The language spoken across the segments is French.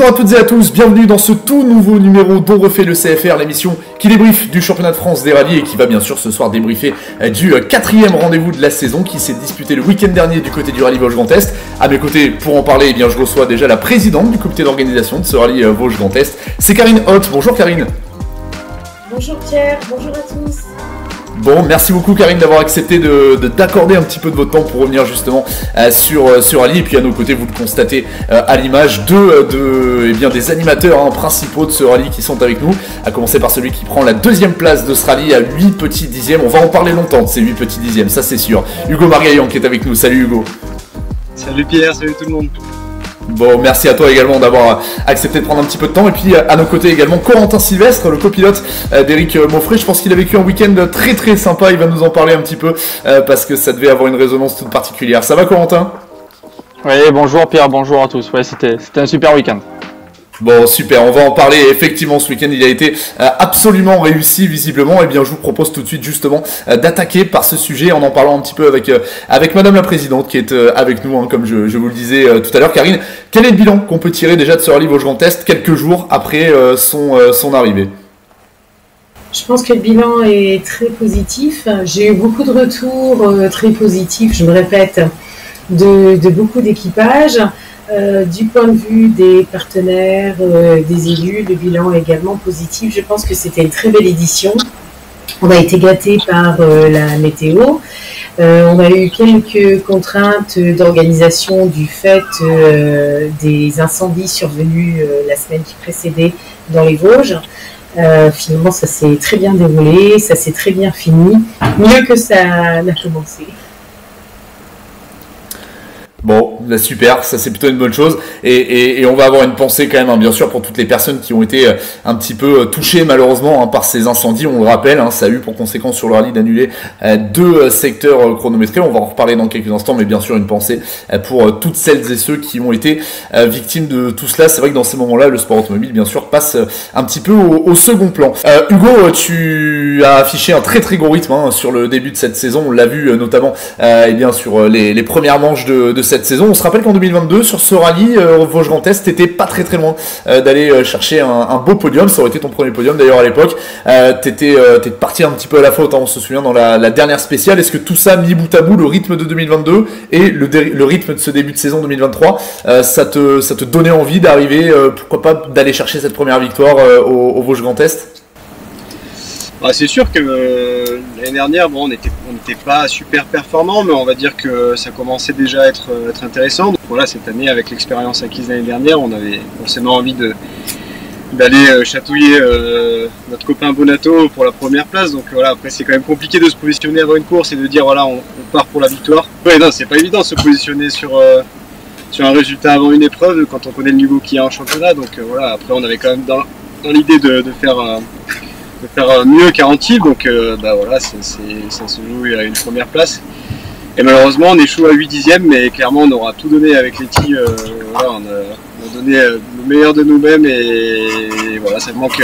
Bonjour à toutes et à tous, bienvenue dans ce tout nouveau numéro dont refait le CFR, l'émission qui débriefe du championnat de France des rallyes et qui va bien sûr ce soir débriefer du quatrième rendez-vous de la saison qui s'est disputé le week-end dernier du côté du rallye Vosges-Grand Est. À mes côtés, pour en parler, je reçois déjà la présidente du comité d'organisation de ce rallye Vosges-Grand Est, c'est Karine Hoth. Bonjour Karine. Bonjour Pierre, bonjour à tous. Bon, merci beaucoup Karine d'avoir accepté d'accorder un petit peu de votre temps pour revenir justement sur rallye. Et puis à nos côtés, vous le constatez à l'image des animateurs principaux de ce rallye qui sont avec nous. À commencer par celui qui prend la deuxième place de ce rallye à 8 petits dixièmes. On va en parler longtemps de ces 8 petits dixièmes, ça c'est sûr. Hugo Margaillan qui est avec nous. Salut Hugo. Salut Pierre, salut tout le monde. Bon, merci à toi également d'avoir accepté de prendre un petit peu de temps. Et puis à nos côtés également Corentin Sylvestre, le copilote d'Éric Mauffret. Je pense qu'il a vécu un week-end très très sympa. Il va nous en parler un petit peu parce que ça devait avoir une résonance toute particulière. Ça va Corentin ? Oui, bonjour Pierre, bonjour à tous. Ouais, c'était un super week-end. Bon, super, on va en parler. Effectivement, ce week-end, il a été absolument réussi, visiblement. Et bien, je vous propose tout de suite, justement, d'attaquer par ce sujet en parlant un petit peu avec Madame la Présidente qui est avec nous, comme je vous le disais tout à l'heure. Karine, quel est le bilan qu'on peut tirer déjà de ce rallye Vosges-Grand Est quelques jours après son arrivée ? Je pense que le bilan est très positif. J'ai eu beaucoup de retours très positifs, je me répète, de beaucoup d'équipages. Du point de vue des partenaires, des élus, le bilan est également positif. Je pense que c'était une très belle édition. On a été gâtés par la météo. On a eu quelques contraintes d'organisation du fait des incendies survenus la semaine qui précédait dans les Vosges. Finalement, ça s'est très bien déroulé, ça s'est très bien fini, mieux que ça n'a commencé. Bon, super, ça c'est plutôt une bonne chose et on va avoir une pensée quand même bien sûr pour toutes les personnes qui ont été un petit peu touchées malheureusement par ces incendies. On le rappelle, ça a eu pour conséquence sur le rallye d'annuler 2 secteurs chronométrés. On va en reparler dans quelques instants, mais bien sûr une pensée pour toutes celles et ceux qui ont été victimes de tout cela. C'est vrai que dans ces moments-là, le sport automobile bien sûr passe un petit peu au second plan. Hugo, tu as affiché un très très gros rythme sur le début de cette saison. On l'a vu notamment sur les premières manches de cette saison. On se rappelle qu'en 2022, sur ce rallye, Vosges-Grand Est, t'étais pas très très loin d'aller chercher un beau podium. Ça aurait été ton premier podium d'ailleurs à l'époque. T'es parti un petit peu à la faute, on se souvient, dans la dernière spéciale. Est-ce que tout ça, mis bout à bout, le rythme de 2022 et le rythme de ce début de saison 2023, ça te donnait envie d'arriver, pourquoi pas, d'aller chercher cette première victoire au Vosges-Grand Est ? C'est sûr que l'année dernière, on n'était pas super performant, mais on va dire que ça commençait déjà à être intéressant. Donc voilà, cette année, avec l'expérience acquise l'année dernière, on avait forcément envie d'aller chatouiller notre copain Bonato pour la première place. Donc voilà, après c'est quand même compliqué de se positionner avant une course et de dire voilà, on part pour la victoire. Ouais, non, c'est pas évident de se positionner sur un résultat avant une épreuve quand on connaît le niveau qu'il y a en championnat. Donc voilà, après on avait quand même dans l'idée de faire mieux qu'Antibes, donc voilà, ça se joue à une première place. Et malheureusement, on échoue à 8 dixièmes, mais clairement, on aura tout donné avec Letty. Voilà, on a donné le meilleur de nous-mêmes et voilà, ça manque,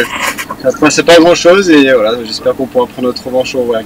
c'est pas grand-chose et voilà, j'espère qu'on pourra prendre notre revanche au WAC.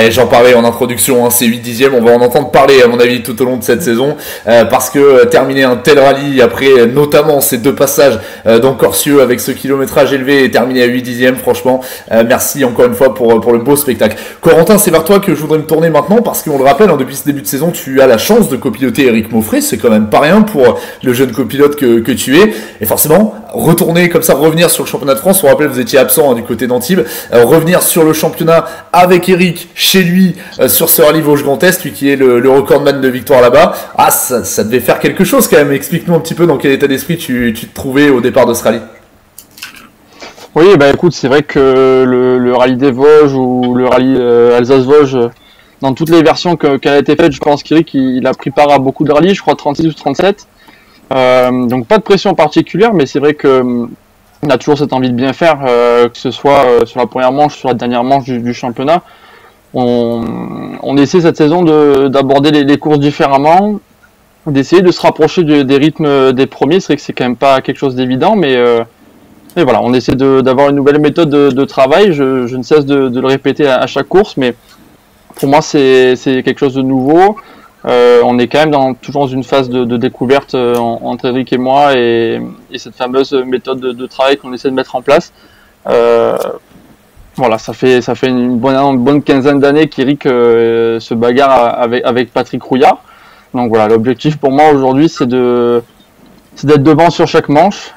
J'en parlais en introduction, ces 8 dixièmes, on va en entendre parler à mon avis tout au long de cette saison, parce que terminer un tel rallye après notamment ces 2 passages dans Corsieux avec ce kilométrage élevé et terminer à 8 dixièmes, franchement, merci encore une fois pour le beau spectacle. Corentin, c'est vers toi que je voudrais me tourner maintenant, parce qu'on le rappelle, depuis ce début de saison, tu as la chance de copiloter Éric Mauffret, c'est quand même pas rien pour le jeune copilote que tu es, et forcément, retourner comme ça, revenir sur le championnat de France, on rappelle, vous étiez absent du côté d'Antibes, revenir sur le championnat avec Éric, chez lui, sur ce rallye Vosges-Grand Est, lui qui est le recordman de victoire là-bas, ça devait faire quelque chose quand même. Explique-nous un petit peu dans quel état d'esprit tu te trouvais au départ de ce rallye. Oui, écoute, c'est vrai que le rallye des Vosges ou le rallye Alsace-Vosges, dans toutes les versions qui a été faites, je pense qu'Éric il a pris part à beaucoup de rallyes, je crois 36 ou 37. Donc pas de pression particulière, mais c'est vrai que on a toujours cette envie de bien faire, que ce soit sur la première manche, sur la dernière manche du championnat. On essaie cette saison d'aborder les courses différemment, d'essayer de se rapprocher des rythmes des premiers. C'est vrai que c'est quand même pas quelque chose d'évident, mais voilà, on essaie d'avoir une nouvelle méthode de travail. Je ne cesse de le répéter à chaque course, mais pour moi c'est quelque chose de nouveau. On est quand même toujours dans une phase de découverte entre Eric et moi et cette fameuse méthode de travail qu'on essaie de mettre en place. Voilà, ça fait une bonne quinzaine d'années qu'Eric se bagarre avec Patrick Rouillard. Donc voilà, l'objectif pour moi aujourd'hui, c'est d'être devant sur chaque manche.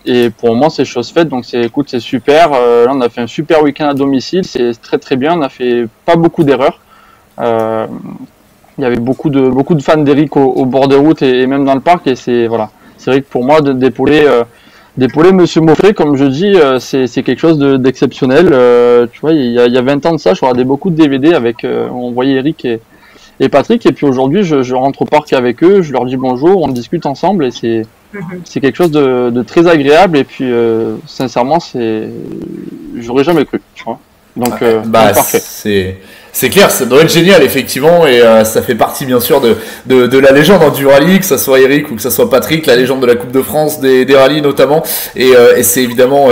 Et pour le moment, c'est chose faite. Donc c'est super. Là, on a fait un super week-end à domicile. C'est très très bien. On a fait pas beaucoup d'erreurs. Il y avait beaucoup de fans d'Eric au bord de route et même dans le parc. Et c'est vrai que pour moi, d'épauler Monsieur Moffret, comme je dis, c'est quelque chose d'exceptionnel. Tu vois, il y a 20 ans de ça, je regardais beaucoup de DVD avec, on voyait Eric et Patrick, et puis aujourd'hui, je rentre au parc avec eux, je leur dis bonjour, on discute ensemble, et c'est quelque chose de très agréable, et puis sincèrement, j'aurais jamais cru, tu vois. Donc, parfait. C'est clair, ça doit être génial effectivement, et ça fait partie bien sûr de la légende du rallye, que ça soit Eric ou que ça soit Patrick, la légende de la Coupe de France des rallyes notamment, et c'est évidemment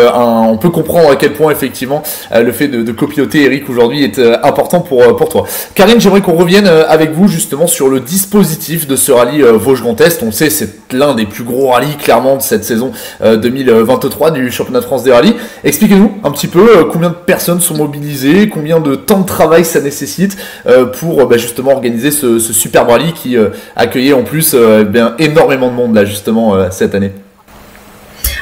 on peut comprendre à quel point effectivement le fait de copiloter Eric aujourd'hui est important pour toi. Karine, j'aimerais qu'on revienne avec vous justement sur le dispositif de ce rallye Vosges Grand Est. On sait c'est l'un des plus gros rallyes clairement de cette saison 2023 du championnat de France des rallyes. Expliquez-nous un petit peu combien de personnes sont mobilisées, combien de temps de travail ça nécessite pour justement organiser ce super rallye qui accueillait en plus énormément de monde là justement cette année.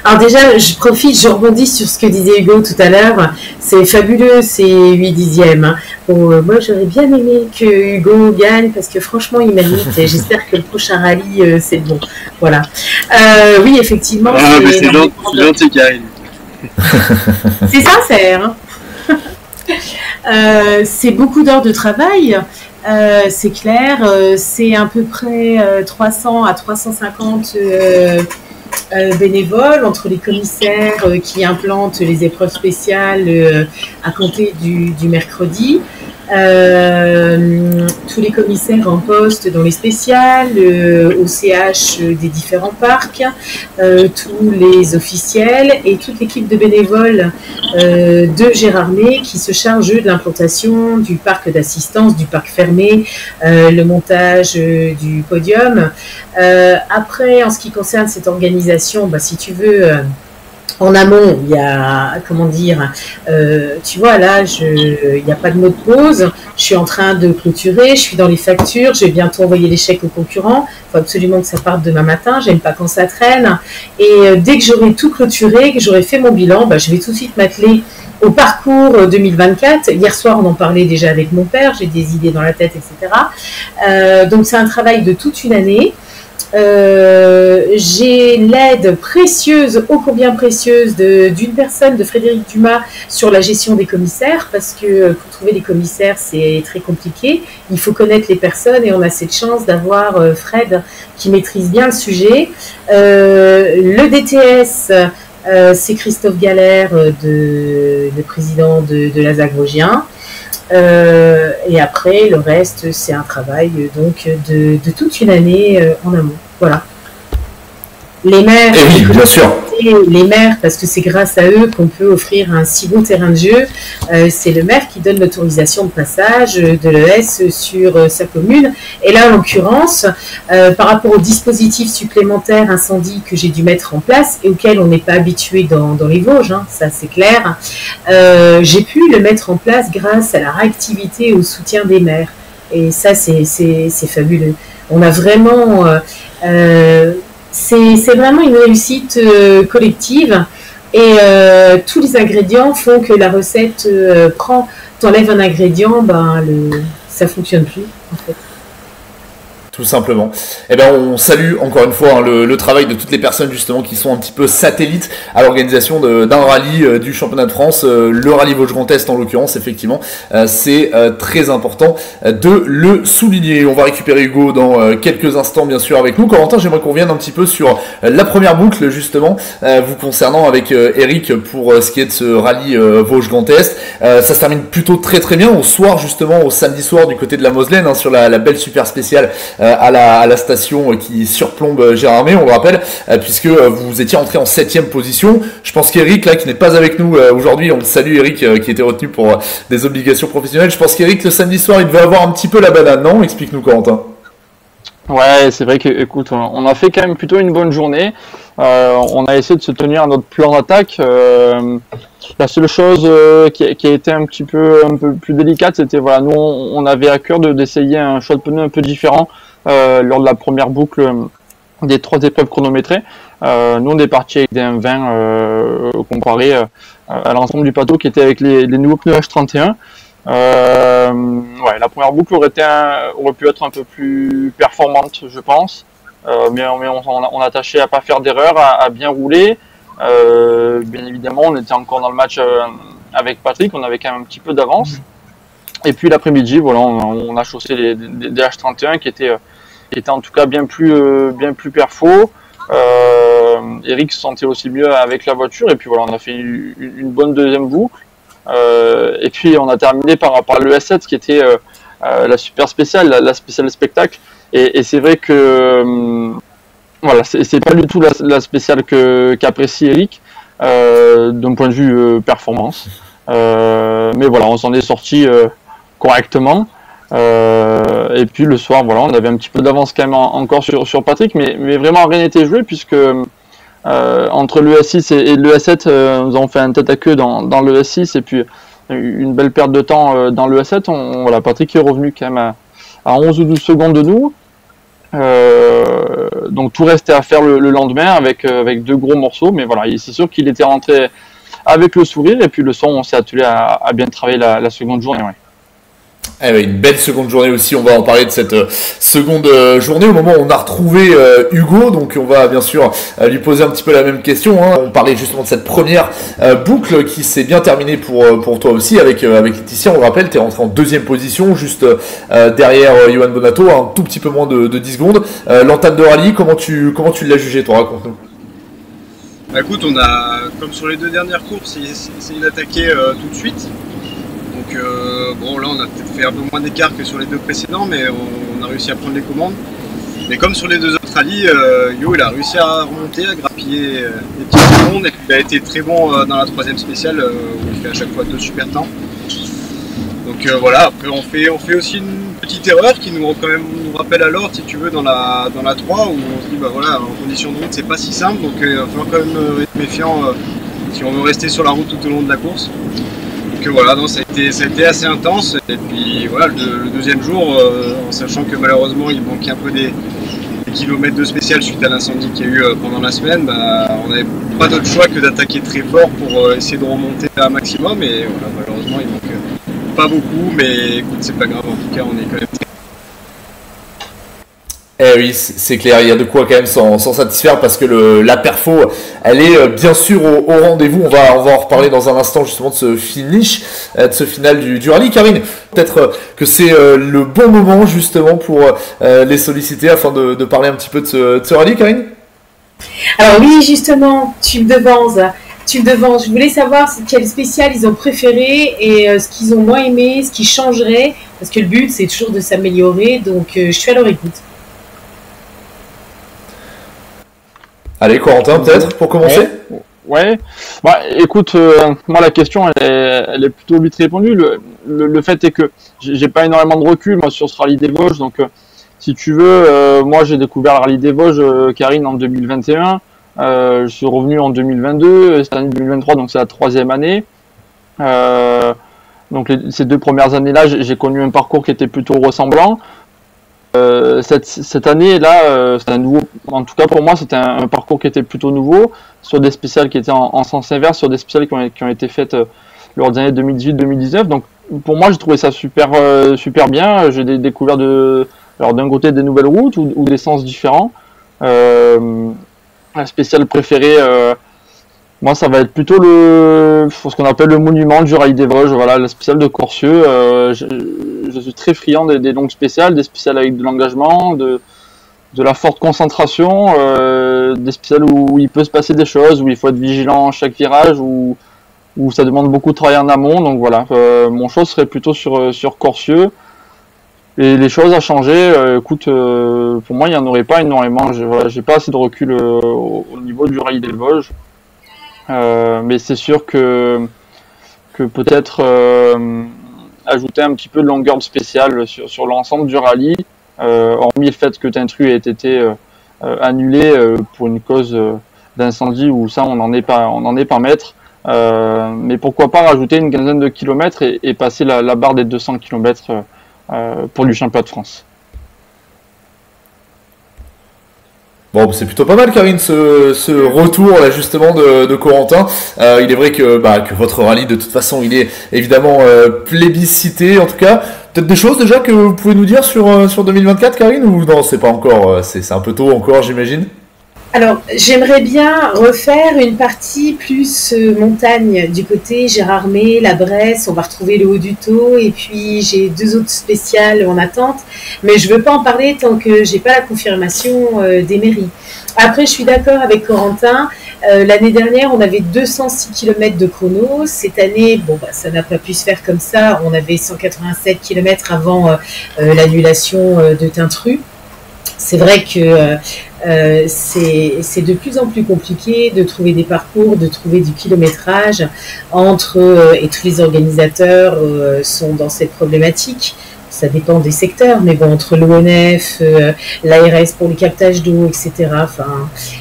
Alors déjà, je rebondis sur ce que disait Hugo tout à l'heure. C'est fabuleux ces 8 dixièmes. Bon, moi, j'aurais bien aimé que Hugo gagne parce que franchement, il mérite. Et j'espère que le prochain rallye, c'est bon. Voilà. Oui, effectivement. C'est gentil, Karine. C'est sincère. C'est beaucoup d'heures de travail. C'est clair. C'est à peu près 300 à 350 bénévoles entre les commissaires qui implantent les épreuves spéciales à compter du mercredi, tous les commissaires en poste dans les spéciales, au CH des différents parcs, tous les officiels et toute l'équipe de bénévoles de Gérardmer qui se charge de l'implantation du parc d'assistance, du parc fermé, le montage du podium. Après, en ce qui concerne cette organisation, si tu veux, en amont, il y a, tu vois, là, il n'y a pas de mot de pause. Je suis en train de clôturer, je suis dans les factures, je vais bientôt envoyer les chèques aux concurrents. Il faut absolument que ça parte demain matin, j'aime pas quand ça traîne. Et dès que j'aurai tout clôturé, que j'aurai fait mon bilan, je vais tout de suite m'atteler au parcours 2024. Hier soir, on en parlait déjà avec mon père, j'ai des idées dans la tête, etc. Donc, c'est un travail de toute une année. J'ai l'aide précieuse, ô combien précieuse, d'une personne, de Frédéric Dumas, sur la gestion des commissaires, parce que pour trouver des commissaires, c'est très compliqué. Il faut connaître les personnes et on a cette chance d'avoir Fred qui maîtrise bien le sujet. Le DTS, c'est Christophe Galère, le président de la ZAC Vosgien. Et après, le reste, c'est un travail donc de toute une année en amont. Voilà. Les maires, oui, bien sûr. Les maires, parce que c'est grâce à eux qu'on peut offrir un si bon terrain de jeu. C'est le maire qui donne l'autorisation de passage de l'ES sur sa commune. Et là, en l'occurrence, par rapport au dispositif supplémentaire incendie que j'ai dû mettre en place et auquel on n'est pas habitué dans les Vosges, ça c'est clair, j'ai pu le mettre en place grâce à la réactivité et au soutien des maires. Et ça, c'est fabuleux. On a vraiment... c'est vraiment une réussite collective et tous les ingrédients font que la recette prend. T'enlèves un ingrédient, ça fonctionne plus en fait. Tout simplement. On salue encore une fois le travail de toutes les personnes justement qui sont un petit peu satellites à l'organisation d'un rallye du championnat de France, le rallye Vosges Grand Est en l'occurrence, effectivement. C'est très important de le souligner. On va récupérer Hugo dans quelques instants bien sûr avec nous. Corentin, j'aimerais qu'on revienne un petit peu sur la première boucle justement, vous concernant avec Eric pour ce qui est de ce rallye Vosges Grand Est. Ça se termine plutôt très très bien au soir justement, au samedi soir du côté de la Moselaine, sur la belle super spéciale à la station qui surplombe Gérardmer, on le rappelle, puisque vous étiez entré en 7e position. Je pense qu'Eric, là, qui n'est pas avec nous aujourd'hui, on le salue Eric, qui était retenu pour des obligations professionnelles. Je pense qu'Eric, le samedi soir, il devait avoir un petit peu la banane, non? Explique-nous, Corentin. Ouais, c'est vrai que, écoute, on a fait quand même plutôt une bonne journée. On a essayé de se tenir à notre plan d'attaque. La seule chose qui a été un peu plus délicate, c'était voilà, nous on avait à cœur d'essayer un choix de pneu un peu différent lors de la première boucle des 3 épreuves chronométrées. Nous on est parti avec des M20 comparé à l'ensemble du plateau qui était avec les nouveaux pneus H31. Ouais, la première boucle aurait pu être un peu plus performante, je pense. Mais on a tâché à pas faire d'erreur, à bien rouler. Bien évidemment, on était encore dans le match avec Patrick, on avait quand même un petit peu d'avance. Et puis l'après-midi, voilà, on a chaussé des H31 qui étaient en tout cas bien plus perfo. Eric se sentait aussi mieux avec la voiture. Et puis voilà, on a fait une bonne deuxième boucle. Et puis on a terminé par le S7 qui était la super spéciale, la spéciale spectacle. Et c'est vrai que voilà, c'est pas du tout la spéciale qu'apprécie Eric d'un point de vue performance. Mais voilà, on s'en est sorti correctement. Et puis le soir, voilà, on avait un petit peu d'avance quand même encore sur Patrick, mais vraiment rien n'était joué puisque entre le S6 et le S7, nous avons fait un tête à queue dans le S6 et puis une belle perte de temps dans le S7. Voilà, Patrick est revenu quand même à 11 ou 12 secondes de nous. Donc tout restait à faire le lendemain avec 2 gros morceaux, mais voilà, c'est sûr qu'il était rentré avec le sourire et puis le soir on s'est attelé à bien travailler la seconde journée. Ouais. Eh ben, une belle seconde journée aussi, on va en parler de cette seconde journée au moment où on a retrouvé Hugo, donc on va bien sûr lui poser un petit peu la même question, hein. On parlait justement de cette première boucle qui s'est bien terminée pour toi aussi avec Laetitia, on le rappelle, tu es rentré en 2e position, juste derrière Johan Bonato, un tout petit peu moins de 10 secondes. L'entame de rallye, comment tu l'as jugé, toi, raconte-nous. Bah écoute, on a, comme sur les 2 dernières courses, essayé d'attaquer tout de suite. Donc bon, là on a peut-être fait un peu moins d'écart que sur les 2 précédents, mais on a réussi à prendre les commandes. Mais comme sur les 2 autres rallyes, Yo il a réussi à remonter, à grappiller des petites secondes, et puis il a été très bon dans la 3e spéciale où il fait à chaque fois 2 super temps. Donc voilà, après on fait aussi une petite erreur qui nous rappelle à l'ordre, si tu veux, dans la 3, où on se dit bah voilà, en condition de route c'est pas si simple, donc il va falloir quand même être méfiant si on veut rester sur la route tout au long de la course. Donc voilà, donc ça a été assez intense, et puis voilà, le 2e jour, en sachant que malheureusement il manquait un peu des kilomètres de spécial suite à l'incendie qu'il y a eu pendant la semaine, bah, on n'avait pas d'autre choix que d'attaquer très fort pour essayer de remonter à un maximum, et voilà, malheureusement il manque pas beaucoup, mais écoute, c'est pas grave, en tout cas on est quand même... Eh oui, c'est clair, il y a de quoi quand même s'en satisfaire parce que la perfo, elle est bien sûr au rendez-vous. On va en reparler dans un instant justement de ce finish, de ce final du rallye. Karine, peut-être que c'est le bon moment justement pour les solliciter afin de parler un petit peu de ce rallye, Karine. Alors oui, justement, tu me devances. Je voulais savoir quel spécial ils ont préféré et ce qu'ils ont moins aimé, ce qui changerait, parce que le but c'est toujours de s'améliorer, donc je suis à leur écoute. Allez, Corentin, peut-être, pour commencer. Ouais. Bah, écoute, moi, la question, elle est plutôt vite répondue. Le fait est que j'ai pas énormément de recul, moi, sur ce rallye des Vosges. Donc, si tu veux, moi, j'ai découvert le rallye des Vosges, Karine, en 2021. Je suis revenu en 2022, cette année 2023, donc c'est la 3e année. Donc, ces 2 premières années-là, j'ai connu un parcours qui était plutôt ressemblant. Cette année-là, c'est un nouveau. En tout cas pour moi, c'était un parcours qui était plutôt nouveau, sur des spéciales qui étaient en sens inverse, sur des spéciales qui ont été faites lors des années 2018-2019. Donc pour moi, j'ai trouvé ça super bien. J'ai découvert alors d'un côté des nouvelles routes ou des sens différents. La spéciale préférée, moi, ça va être plutôt ce qu'on appelle le monument du Rallye des Vosges, voilà, la spéciale de Corcieux. Je suis très friand des longues spéciales, des spéciales avec de l'engagement, de la forte concentration, des spéciales où il peut se passer des choses, où il faut être vigilant à chaque virage, où ça demande beaucoup de travail en amont. Donc voilà, mon choix serait plutôt sur Corcieux. les choses à changer, écoute, pour moi, il n'y en aurait pas énormément. J'ai pas assez de recul au niveau du rallye des Vosges. Mais c'est sûr que peut-être ajouter un petit peu de longueur spéciale sur l'ensemble du rallye, hormis le fait que Tintru ait été annulé pour une cause d'incendie, où ça, on n'en est pas maître. Mais pourquoi pas rajouter une quinzaine de kilomètres et passer la barre des 200 kilomètres pour du championnat de France. Bon, c'est plutôt pas mal, Karine, ce retour là justement de Corentin. Il est vrai que votre rallye, de toute façon, il est évidemment plébiscité. En tout cas, peut-être des choses déjà que vous pouvez nous dire sur 2024, Karine, ou non, c'est pas encore, c'est un peu tôt encore, j'imagine. Alors, j'aimerais bien refaire une partie plus montagne du côté Gérardmer, la Bresse, on va retrouver le Haut-du-Taux, et puis j'ai 2 autres spéciales en attente, mais je veux pas en parler tant que j'ai pas la confirmation des mairies. Après, je suis d'accord avec Corentin, l'année dernière, on avait 206 km de chrono, cette année, ça n'a pas pu se faire comme ça, on avait 187 km avant l'annulation de Tintru. C'est vrai que c'est de plus en plus compliqué de trouver des parcours, de trouver du kilométrage et tous les organisateurs sont dans cette problématique. Ça dépend des secteurs, mais bon, entre l'ONF, l'ARS pour les captages d'eau, etc.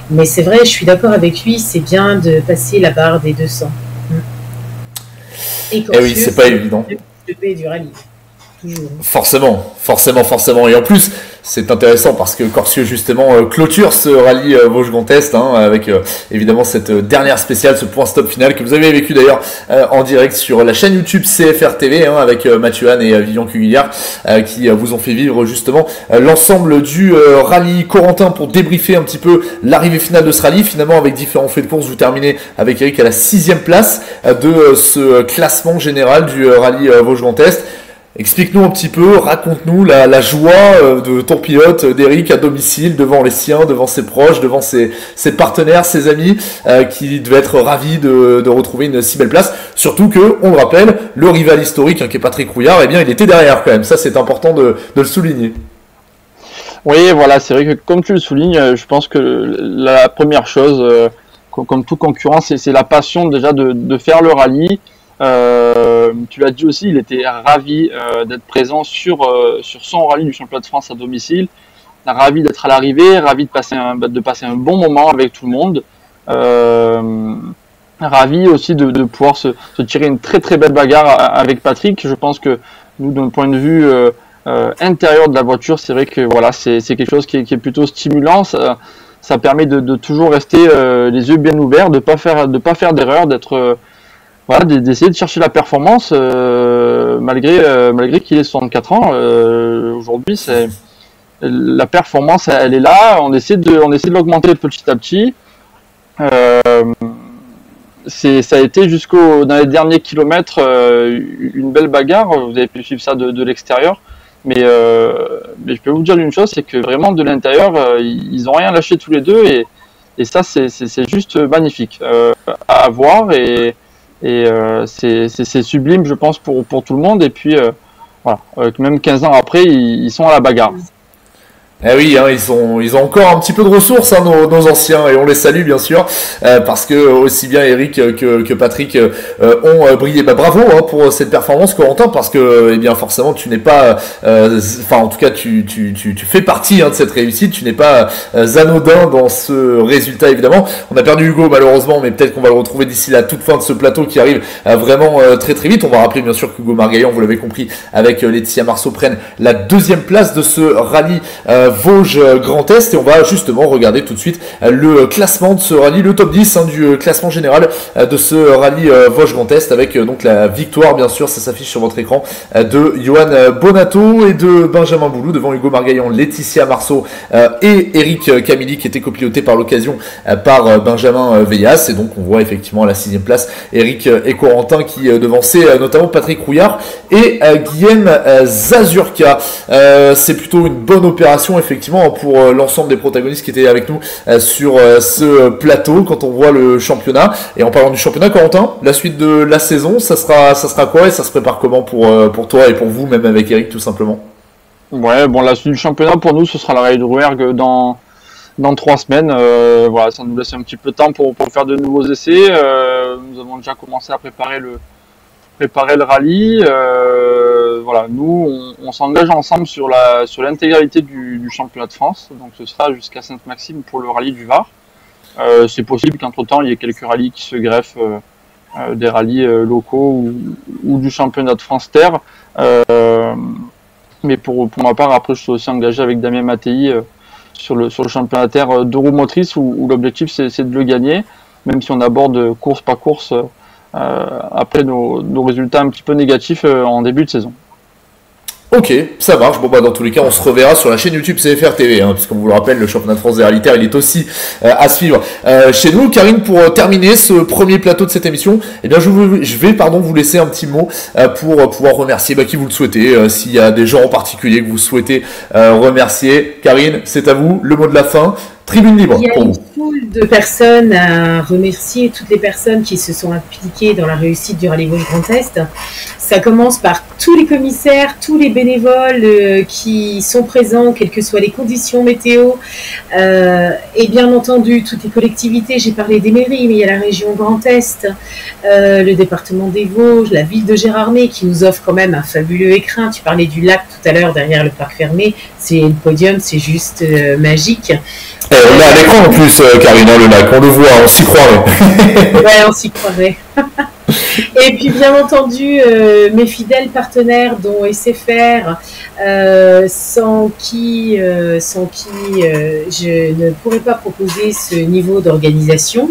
Mais c'est vrai, je suis d'accord avec lui, c'est bien de passer la barre des 200. Et oui, c'est pas évident. Le P du rallye. Toujours. Forcément. Et en plus, c'est intéressant parce que Corsieux, justement, clôture ce rallye Vosges Grand Est, avec évidemment cette dernière spéciale, ce point stop final que vous avez vécu d'ailleurs en direct sur la chaîne YouTube CFR TV, avec Mathieu Anne et Vivian Cuguillard qui vous ont fait vivre justement l'ensemble du rallye Corentin pour débriefer un petit peu l'arrivée finale de ce rallye. Finalement, avec différents faits de course, vous terminez avec Eric à la 6e place de ce classement général du rallye Vosges Grand Est. Explique-nous un petit peu, raconte-nous la joie de ton pilote, d'Eric, à domicile, devant les siens, devant ses proches, devant ses partenaires, ses amis, qui devaient être ravis de retrouver une si belle place. Surtout que, on le rappelle, le rival historique, qui est Patrick Rouillard, il était derrière quand même. Ça, c'est important de le souligner. Oui, voilà, c'est vrai que comme tu le soulignes, je pense que la première chose, comme tout concurrent, c'est la passion déjà de faire le rallye. Tu l'as dit aussi, il était ravi d'être présent sur son rallye du championnat de France à domicile, ravi d'être à l'arrivée, ravi de passer un bon moment avec tout le monde, ravi aussi de pouvoir se tirer une très très belle bagarre avec Patrick. Je pense que nous, d'un point de vue intérieur de la voiture, c'est vrai que voilà, c'est quelque chose qui est plutôt stimulant. Ça permet de toujours rester les yeux bien ouverts, de pas faire d'erreur, d'essayer de chercher la performance malgré qu'il ait 64 ans. Aujourd'hui, la performance, elle est là. On essaie de l'augmenter petit à petit. Ça a été dans les derniers kilomètres une belle bagarre. Vous avez pu suivre ça de l'extérieur. Mais je peux vous dire une chose, c'est que vraiment de l'intérieur, ils n'ont rien lâché tous les deux. Et ça, c'est juste magnifique à voir. Et c'est sublime, je pense, pour tout le monde. Et puis voilà, même 15 ans après, ils sont à la bagarre. Eh oui, ils ont encore un petit peu de ressources, nos anciens, et on les salue bien sûr, parce que aussi bien Eric que Patrick ont brillé. Bravo pour cette performance, Corentin, parce que forcément tu n'es pas, en tout cas tu fais partie de cette réussite. Tu n'es pas anodin dans ce résultat, évidemment. On a perdu Hugo malheureusement, mais peut-être qu'on va le retrouver d'ici la toute fin de ce plateau qui arrive vraiment très très vite. On va rappeler bien sûr qu'Hugo Margaillon, vous l'avez compris, avec Laetitia Marceau, prennent la 2e place de ce rallye Vosges Grand Est, et on va justement regarder tout de suite le classement de ce rallye, le top 10 du classement général de ce rallye Vosges Grand Est, avec donc la victoire, bien sûr, ça s'affiche sur votre écran, de Johan Bonato et de Benjamin Boulou devant Hugo Margaillon, Laetitia Marceau et Eric Camilli, qui était copiloté par l'occasion par Benjamin Veillas. Et donc on voit effectivement à la 6e place Eric et Corentin qui devançaient notamment Patrick Rouillard et Guillaume Zazurka. C'est plutôt une bonne opération effectivement pour l'ensemble des protagonistes qui étaient avec nous sur ce plateau quand on voit le championnat. Et en parlant du championnat, Corentin, la suite de la saison, ça sera quoi et ça se prépare comment pour toi et pour vous, même avec Eric, tout simplement? Ouais, bon, la suite du championnat pour nous, ce sera la rallye de Rouergue dans 3 semaines. Voilà, ça nous laisse un petit peu de temps pour faire de nouveaux essais. Nous avons déjà commencé à préparer le rallye. Voilà, nous, on s'engage ensemble sur l'intégralité du championnat de France. Donc, ce sera jusqu'à Sainte-Maxime pour le rallye du Var. C'est possible qu'entre-temps, il y ait quelques rallyes qui se greffent, des rallyes locaux ou du championnat de France Terre. Mais pour ma part, après, je suis aussi engagé avec Damien Mattei sur le championnat de terre de roues motrices où l'objectif, c'est de le gagner, même si on aborde course par course après nos résultats un petit peu négatifs en début de saison. Ok, ça marche. Bon bah dans tous les cas, on se reverra sur la chaîne YouTube CFR TV, puisqu'on vous le rappelle, le championnat de France des rallyes terre, il est aussi à suivre chez nous. Karine, pour terminer ce premier plateau de cette émission, eh bien je vais vous laisser un petit mot pour pouvoir remercier qui vous le souhaitez. S'il y a des gens en particulier que vous souhaitez remercier, Karine, c'est à vous le mot de la fin. Tribune libre pour vous. Il y a une foule de personnes à remercier, toutes les personnes qui se sont impliquées dans la réussite du Rallye Vosges Grand Est. Ça commence par tous les commissaires, tous les bénévoles qui sont présents, quelles que soient les conditions météo, et bien entendu toutes les collectivités. J'ai parlé des mairies, mais il y a la région Grand Est, le département des Vosges, la ville de Gérardmer qui nous offre quand même un fabuleux écrin. Tu parlais du lac tout à l'heure derrière le parc fermé, c'est le podium, c'est juste magique. On a à l'écran en plus, Karine, le lac, on le voit, on s'y croirait. Ouais, on s'y croirait. Et puis bien entendu mes fidèles partenaires dont SFR, sans qui je ne pourrais pas proposer ce niveau d'organisation,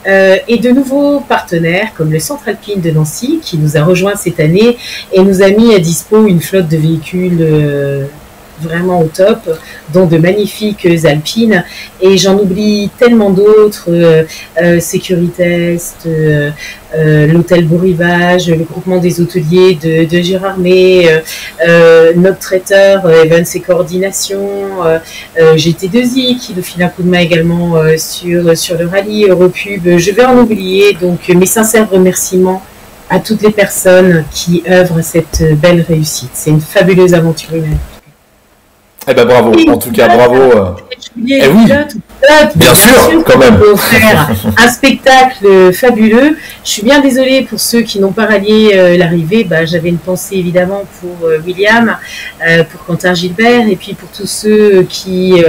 et de nouveaux partenaires comme le Centre Alpine de Nancy qui nous a rejoints cette année et nous a mis à dispo une flotte de véhicules vraiment au top, dont de magnifiques Alpines, et j'en oublie tellement d'autres, Sécuritest, l'hôtel Beau Rivage, le groupement des hôteliers de Gérardmer, notre traiteur Evans et Coordination, GT2I qui nous file un coup de main également sur le rallye, Europub. Je vais en oublier, donc mes sincères remerciements à toutes les personnes qui œuvrent à cette belle réussite. C'est une fabuleuse aventure humaine. Eh ben bravo, en tout cas bravo. Eh oui, bien sûr, quand même. Pour faire un spectacle fabuleux. Je suis bien désolée pour ceux qui n'ont pas rallié l'arrivée. J'avais une pensée évidemment pour William, pour Quentin Gilbert, et puis pour tous ceux qui,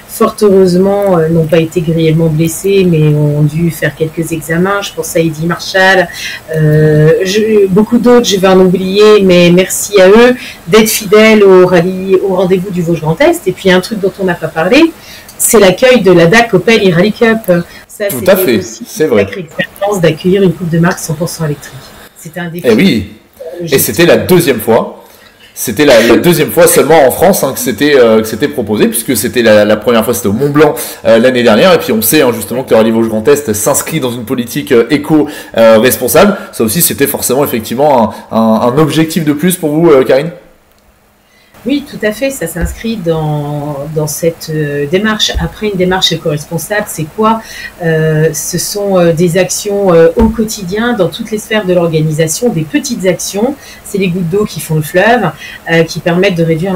fort heureusement, n'ont pas été grièvement blessés, mais ont dû faire quelques examens. Je pense à Eddy Marshall, beaucoup d'autres, je vais en oublier, mais merci à eux d'être fidèles au rendez-vous du Vosges Grand Est. Et puis un truc dont on n'a pas parlé, c'est l'accueil de la DAC Opel e-Rally Cup. Ça, tout à fait, c'est vrai. Sacrée expérience d'accueillir une coupe de marque 100% électrique. C'était un défi. Et oui, et c'était la deuxième fois. C'était la deuxième fois seulement en France que c'était proposé, puisque c'était la première fois, c'était au Mont Blanc l'année dernière, et puis on sait justement que le Rallye Vosges Grand Est s'inscrit dans une politique éco-responsable. Ça aussi, c'était forcément effectivement un objectif de plus pour vous, Karine ? Oui, tout à fait, ça s'inscrit dans cette démarche. Après, une démarche éco-responsable, c'est quoi ? Ce sont des actions au quotidien, dans toutes les sphères de l'organisation, des petites actions. C'est les gouttes d'eau qui font le fleuve, qui permettent de réduire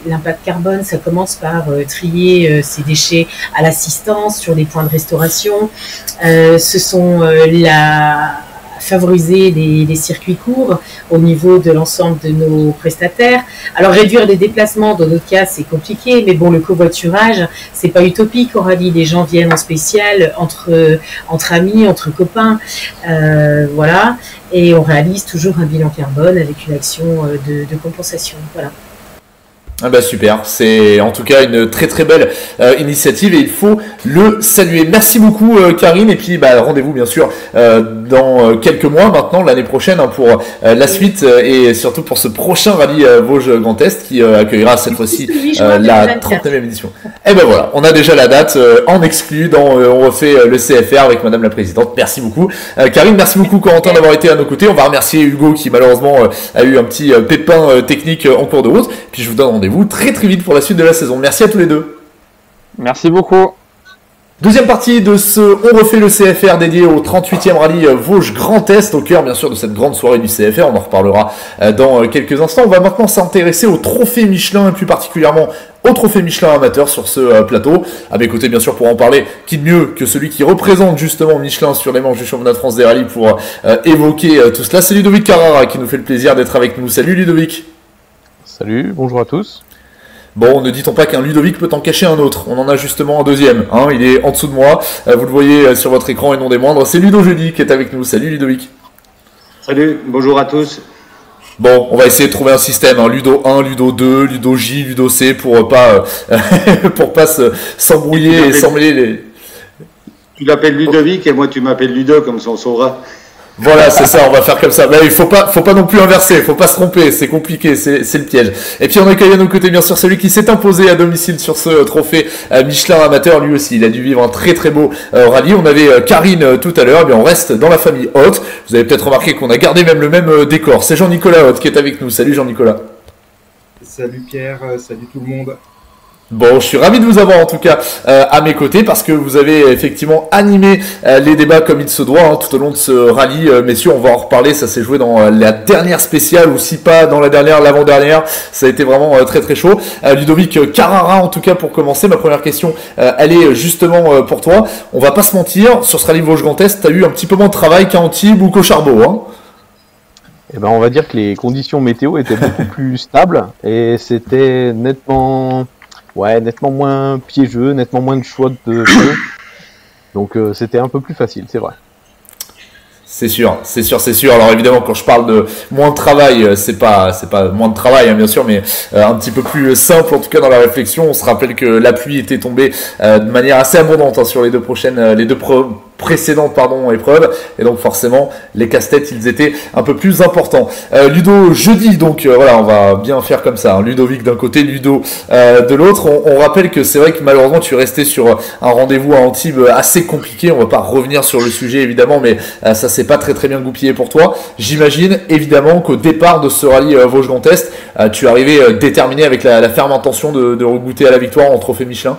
l'impact carbone. Ça commence par trier ces déchets à l'assistance sur des points de restauration. Ce sont favoriser les circuits courts au niveau de l'ensemble de nos prestataires. Alors réduire les déplacements, dans notre cas c'est compliqué, mais bon, le covoiturage c'est pas utopique au rallye, les gens viennent en spécial entre amis, entre copains, voilà, et on réalise toujours un bilan carbone avec une action de compensation, voilà. Ah bah super, c'est en tout cas une très très belle initiative et il faut le saluer. Merci beaucoup Karine, et puis rendez-vous bien sûr dans quelques mois maintenant, l'année prochaine, pour la suite et surtout pour ce prochain rallye Vosges Grand Est qui accueillera cette fois-ci la 39e édition. Et ben voilà, on a déjà la date en exclu dans On refait le CFR avec Madame la Présidente. Merci beaucoup Karine, merci beaucoup Corentin d'avoir été à nos côtés. On va remercier Hugo qui malheureusement a eu un petit pépin technique en cours de route, puis je vous donne rendez-vous très très vite pour la suite de la saison. Merci à tous les deux. Merci beaucoup. Deuxième partie de ce On refait le CFR dédié au 38e rallye Vosges Grand Est, au cœur bien sûr de cette grande soirée du CFR, on en reparlera dans quelques instants. On va maintenant s'intéresser au trophée Michelin et plus particulièrement au trophée Michelin amateur sur ce plateau. À mes côtés bien sûr pour en parler, qui de mieux que celui qui représente justement Michelin sur les manches du championnat de France des rallyes pour évoquer tout cela. C'est Ludovic Carrara qui nous fait le plaisir d'être avec nous. Salut Ludovic. Salut, bonjour à tous. Bon, ne dit-on pas qu'un Ludovic peut en cacher un autre? On en a justement un deuxième, hein, il est en dessous de moi, vous le voyez sur votre écran et non des moindres, c'est Ludo Jeudi qui est avec nous. Salut Ludovic. Salut, bonjour à tous. Bon, on va essayer de trouver un système, hein. Ludo 1, Ludo 2, Ludo J, Ludo C, pour pas s'embrouiller et s'emmêler les... Tu l'appelles Ludovic et moi tu m'appelles Ludo, comme ça on saura. Voilà, c'est ça, on va faire comme ça. Mais il faut pas non plus inverser, faut pas se tromper, c'est compliqué, c'est le piège. Et puis on accueille à nos côtés bien sûr celui qui s'est imposé à domicile sur ce trophée Michelin amateur, lui aussi, il a dû vivre un très très beau rallye. On avait Karine tout à l'heure, eh bien on reste dans la famille Haute. Vous avez peut-être remarqué qu'on a gardé même le même décor. C'est Jean-Nicolas Haute qui est avec nous. Salut Jean-Nicolas. Salut Pierre, salut tout le monde. Bon, je suis ravi de vous avoir en tout cas à mes côtés parce que vous avez effectivement animé les débats comme il se doit hein, tout au long de ce rallye. Messieurs, on va en reparler, ça s'est joué dans la dernière spéciale ou si pas dans la dernière, l'avant-dernière. Ça a été vraiment très très chaud. Ludovic Carrara en tout cas pour commencer, ma première question, elle est justement pour toi. On va pas se mentir, sur ce rallye Vosges Grand Est, tu as eu un petit peu moins de travail qu'à Antibes ou qu'au Charbot. Hein. Eh ben, on va dire que les conditions météo étaient beaucoup plus stables et c'était nettement moins piégeux, nettement moins de choix de jeu. Donc c'était un peu plus facile, c'est vrai. C'est sûr. Alors évidemment, quand je parle de moins de travail, c'est pas moins de travail, hein, bien sûr, mais un petit peu plus simple en tout cas dans la réflexion. On se rappelle que la pluie était tombée de manière assez abondante hein, sur les deux précédentes épreuves, et donc forcément les casse-têtes ils étaient un peu plus importants. Ludo jeudi, donc voilà, on va bien faire comme ça, hein. Ludovic d'un côté, Ludo de l'autre. On rappelle que c'est vrai que malheureusement tu es resté sur un rendez-vous à Antibes assez compliqué. On va pas revenir sur le sujet évidemment, mais ça s'est pas très très bien goupillé pour toi. J'imagine évidemment qu'au départ de ce rallye Vosges Grand Est, tu es arrivé déterminé avec la ferme intention de regoûter à la victoire en trophée Michelin.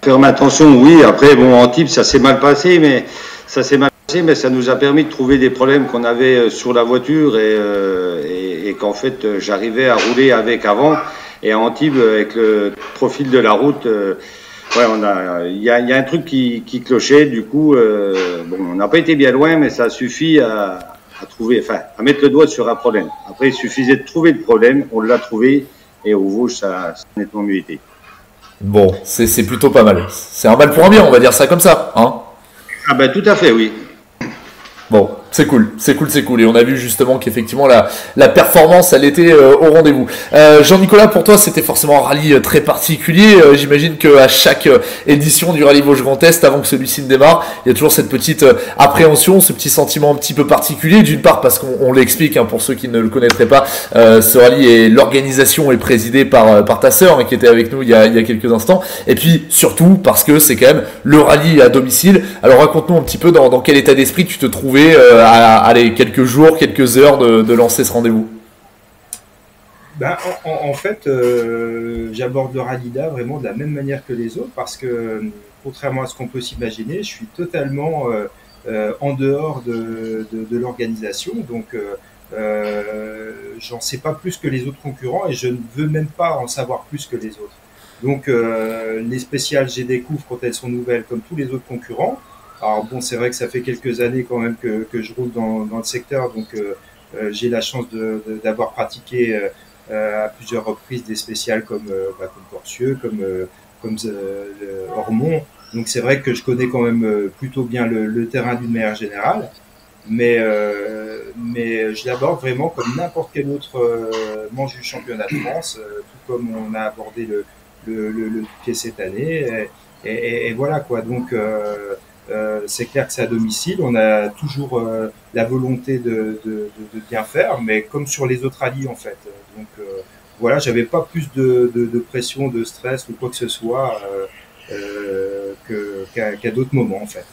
Ferme attention, oui. Après, bon, Antibes, ça s'est mal passé, mais ça nous a permis de trouver des problèmes qu'on avait sur la voiture et qu'en fait, j'arrivais à rouler avec avant. Et à Antibes, avec le profil de la route, il y a un truc qui clochait. Du coup, on n'a pas été bien loin, mais ça a suffi à à mettre le doigt sur un problème. Après, il suffisait de trouver le problème, on l'a trouvé, et au Vosges, ça a nettement mieux été. Bon, c'est plutôt pas mal. C'est un mal pour un bien, on va dire ça comme ça, hein. Ah ben tout à fait, oui. Bon, c'est cool. Et on a vu justement qu'effectivement la performance, elle était au rendez-vous. Jean-Nicolas, pour toi, c'était forcément un rallye très particulier. J'imagine qu'à chaque édition du rallye Vosges Grand Est, avant que celui-ci ne démarre, il y a toujours cette petite appréhension, ce petit sentiment un petit peu particulier. D'une part, parce qu'on l'explique, hein, pour ceux qui ne le connaîtraient pas, ce rallye l'organisation est présidée par ta sœur, hein, qui était avec nous il y a quelques instants. Et puis, surtout, parce que c'est quand même le rallye à domicile. Alors, raconte-nous un petit peu dans quel état d'esprit tu te trouvais à quelques jours, quelques heures de lancer ce rendez-vous. En fait, j'aborde le rallye-là vraiment de la même manière que les autres parce que, contrairement à ce qu'on peut s'imaginer, je suis totalement en dehors de l'organisation. Donc, j'en sais pas plus que les autres concurrents et je ne veux même pas en savoir plus que les autres. Donc, les spéciales, j'y découvre quand elles sont nouvelles, comme tous les autres concurrents. Alors bon, c'est vrai que ça fait quelques années quand même que je roule dans le secteur, donc j'ai la chance d'avoir pratiqué à plusieurs reprises des spéciales comme Corsieux, comme Ormont. Donc c'est vrai que je connais quand même plutôt bien le terrain d'une manière générale, mais je l'aborde vraiment comme n'importe quel autre manche du championnat de France, tout comme on a abordé le pied cette année, et voilà quoi. Donc c'est clair que c'est à domicile, on a toujours la volonté de bien faire, mais comme sur les autres rallyes en fait. Donc voilà, j'avais pas plus de pression, de stress ou quoi que ce soit qu'à d'autres moments en fait.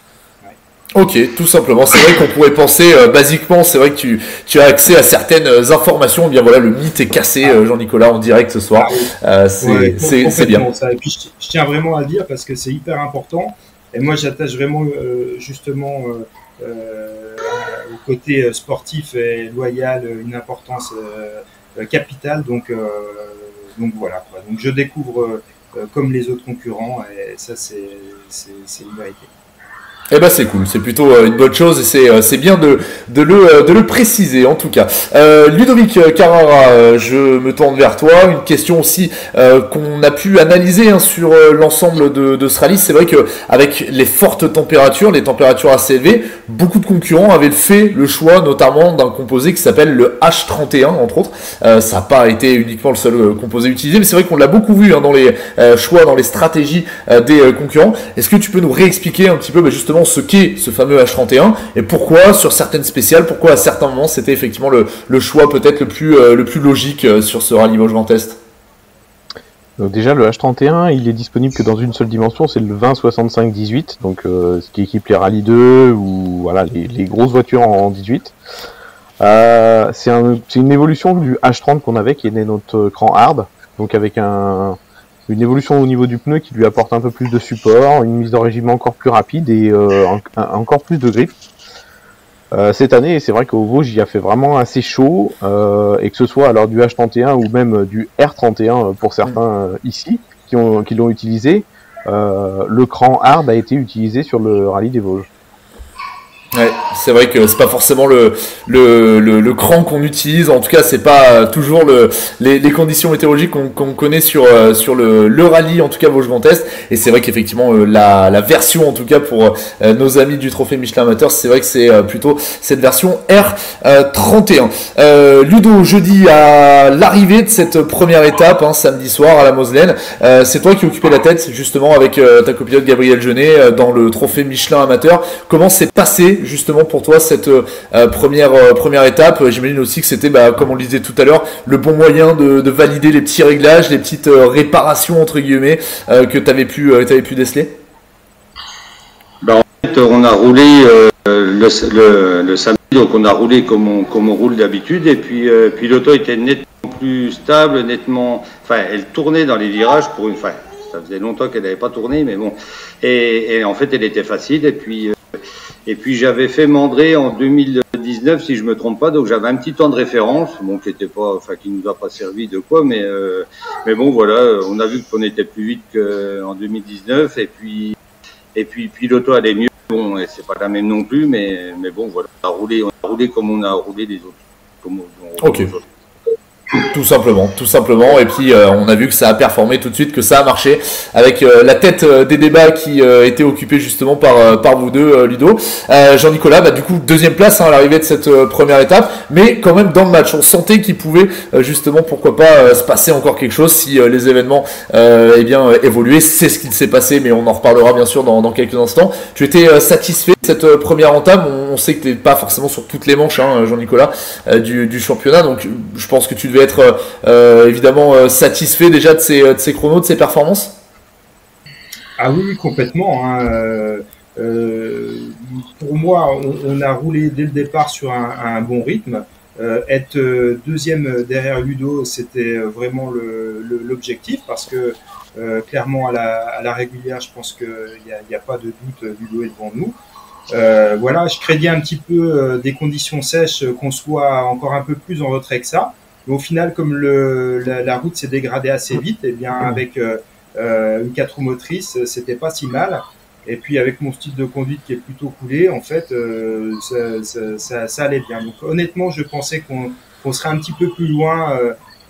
Ouais. Ok, tout simplement. C'est vrai qu'on pourrait penser, basiquement, c'est vrai que tu as accès à certaines informations. Eh bien voilà, le mythe est cassé, Jean-Nicolas, en direct ce soir. C'est bien. Ça. Et puis je tiens vraiment à le dire parce que c'est hyper important. Et moi, j'attache vraiment justement au côté sportif et loyal une importance capitale. Donc voilà. Quoi. Donc je découvre comme les autres concurrents et ça, c'est une vérité. Eh ben c'est cool, c'est plutôt une bonne chose et c'est bien de le préciser en tout cas. Ludovic Carrara, je me tourne vers toi. Une question aussi qu'on a pu analyser sur l'ensemble de ce rallye. C'est vrai que avec les fortes températures, les températures assez élevées, beaucoup de concurrents avaient fait le choix notamment d'un composé qui s'appelle le H31 entre autres. Ça n'a pas été uniquement le seul composé utilisé, mais c'est vrai qu'on l'a beaucoup vu dans les choix, dans les stratégies des concurrents. Est-ce que tu peux nous réexpliquer un petit peu justement ce qu'est ce fameux H31 et pourquoi sur certaines spéciales, pourquoi à certains moments c'était effectivement le choix peut-être le plus logique sur ce rallye Vosges Grand Est? Donc déjà le H31 il est disponible que dans une seule dimension, c'est le 20-65-18, donc ce qui équipe les rallyes 2 ou voilà les grosses voitures en 18. C'est une évolution du H30 qu'on avait qui est notre cran hard, donc avec une évolution au niveau du pneu qui lui apporte un peu plus de support, une mise en régime encore plus rapide et encore plus de grip. Cette année, c'est vrai qu'au Vosges, il a fait vraiment assez chaud, et que ce soit alors du H31 ou même du R31 pour certains ici qui l'ont utilisé, le cran hard a été utilisé sur le rallye des Vosges. Ouais, c'est vrai que c'est pas forcément le cran qu'on utilise, en tout cas c'est pas toujours les conditions météorologiques qu'on connaît sur le rallye, en tout cas Vosges Grand Est, et c'est vrai qu'effectivement la version en tout cas pour nos amis du trophée Michelin Amateur, c'est vrai que c'est plutôt cette version R31. Ludo, jeudi à l'arrivée de cette première étape, samedi soir à la Moselaine, c'est toi qui occupais la tête justement avec ta copilote Gabrielle Jeunet dans le trophée Michelin Amateur. Comment s'est passé justement pour toi cette première étape? J'imagine aussi que c'était, comme on le disait tout à l'heure, le bon moyen de valider les petits réglages, les petites réparations entre guillemets que tu avais pu déceler. En fait, on a roulé le samedi, donc on a roulé comme on roule d'habitude, et puis l'auto était nettement plus stable, elle tournait dans les virages ça faisait longtemps qu'elle n'avait pas tourné, mais bon, et en fait elle était facile, et puis j'avais fait Mandré en 2019, si je me trompe pas, donc j'avais un petit temps de référence, qui nous a pas servi de quoi, mais bon voilà, on a vu qu'on était plus vite qu'en 2019, et puis l'auto allait mieux. Bon, et c'est pas la même non plus, mais bon voilà, on a roulé comme on a roulé les autres. Ok. Tout simplement, et puis on a vu que ça a performé tout de suite, que ça a marché avec la tête des débats qui était occupée justement par vous deux, Ludo. Jean-Nicolas, du coup deuxième place à l'arrivée de cette première étape, mais quand même dans le match on sentait qu'il pouvait justement pourquoi pas se passer encore quelque chose si les événements évoluaient. C'est ce qui s'est passé, mais on en reparlera bien sûr dans quelques instants. Tu étais satisfait de cette première entame? On sait que tu n'es pas forcément sur toutes les manches, Jean-Nicolas, du championnat, donc je pense que tu devais être évidemment satisfait déjà de ces chronos, de ces performances. Ah oui, complètement. Pour moi, on a roulé dès le départ sur un bon rythme. Être deuxième derrière Ludo, c'était vraiment l'objectif, parce que clairement à la régulière, je pense qu'il n'y a pas de doute, Ludo est devant nous. Voilà, je craignais un petit peu des conditions sèches, qu'on soit encore un peu plus en retrait que ça. Mais au final, comme la route s'est dégradée assez vite, et bien avec une 4 roues motrices, c'était pas si mal. Et puis avec mon style de conduite qui est plutôt coulé, en fait, ça allait bien. Donc honnêtement, je pensais qu'on serait un petit peu plus loin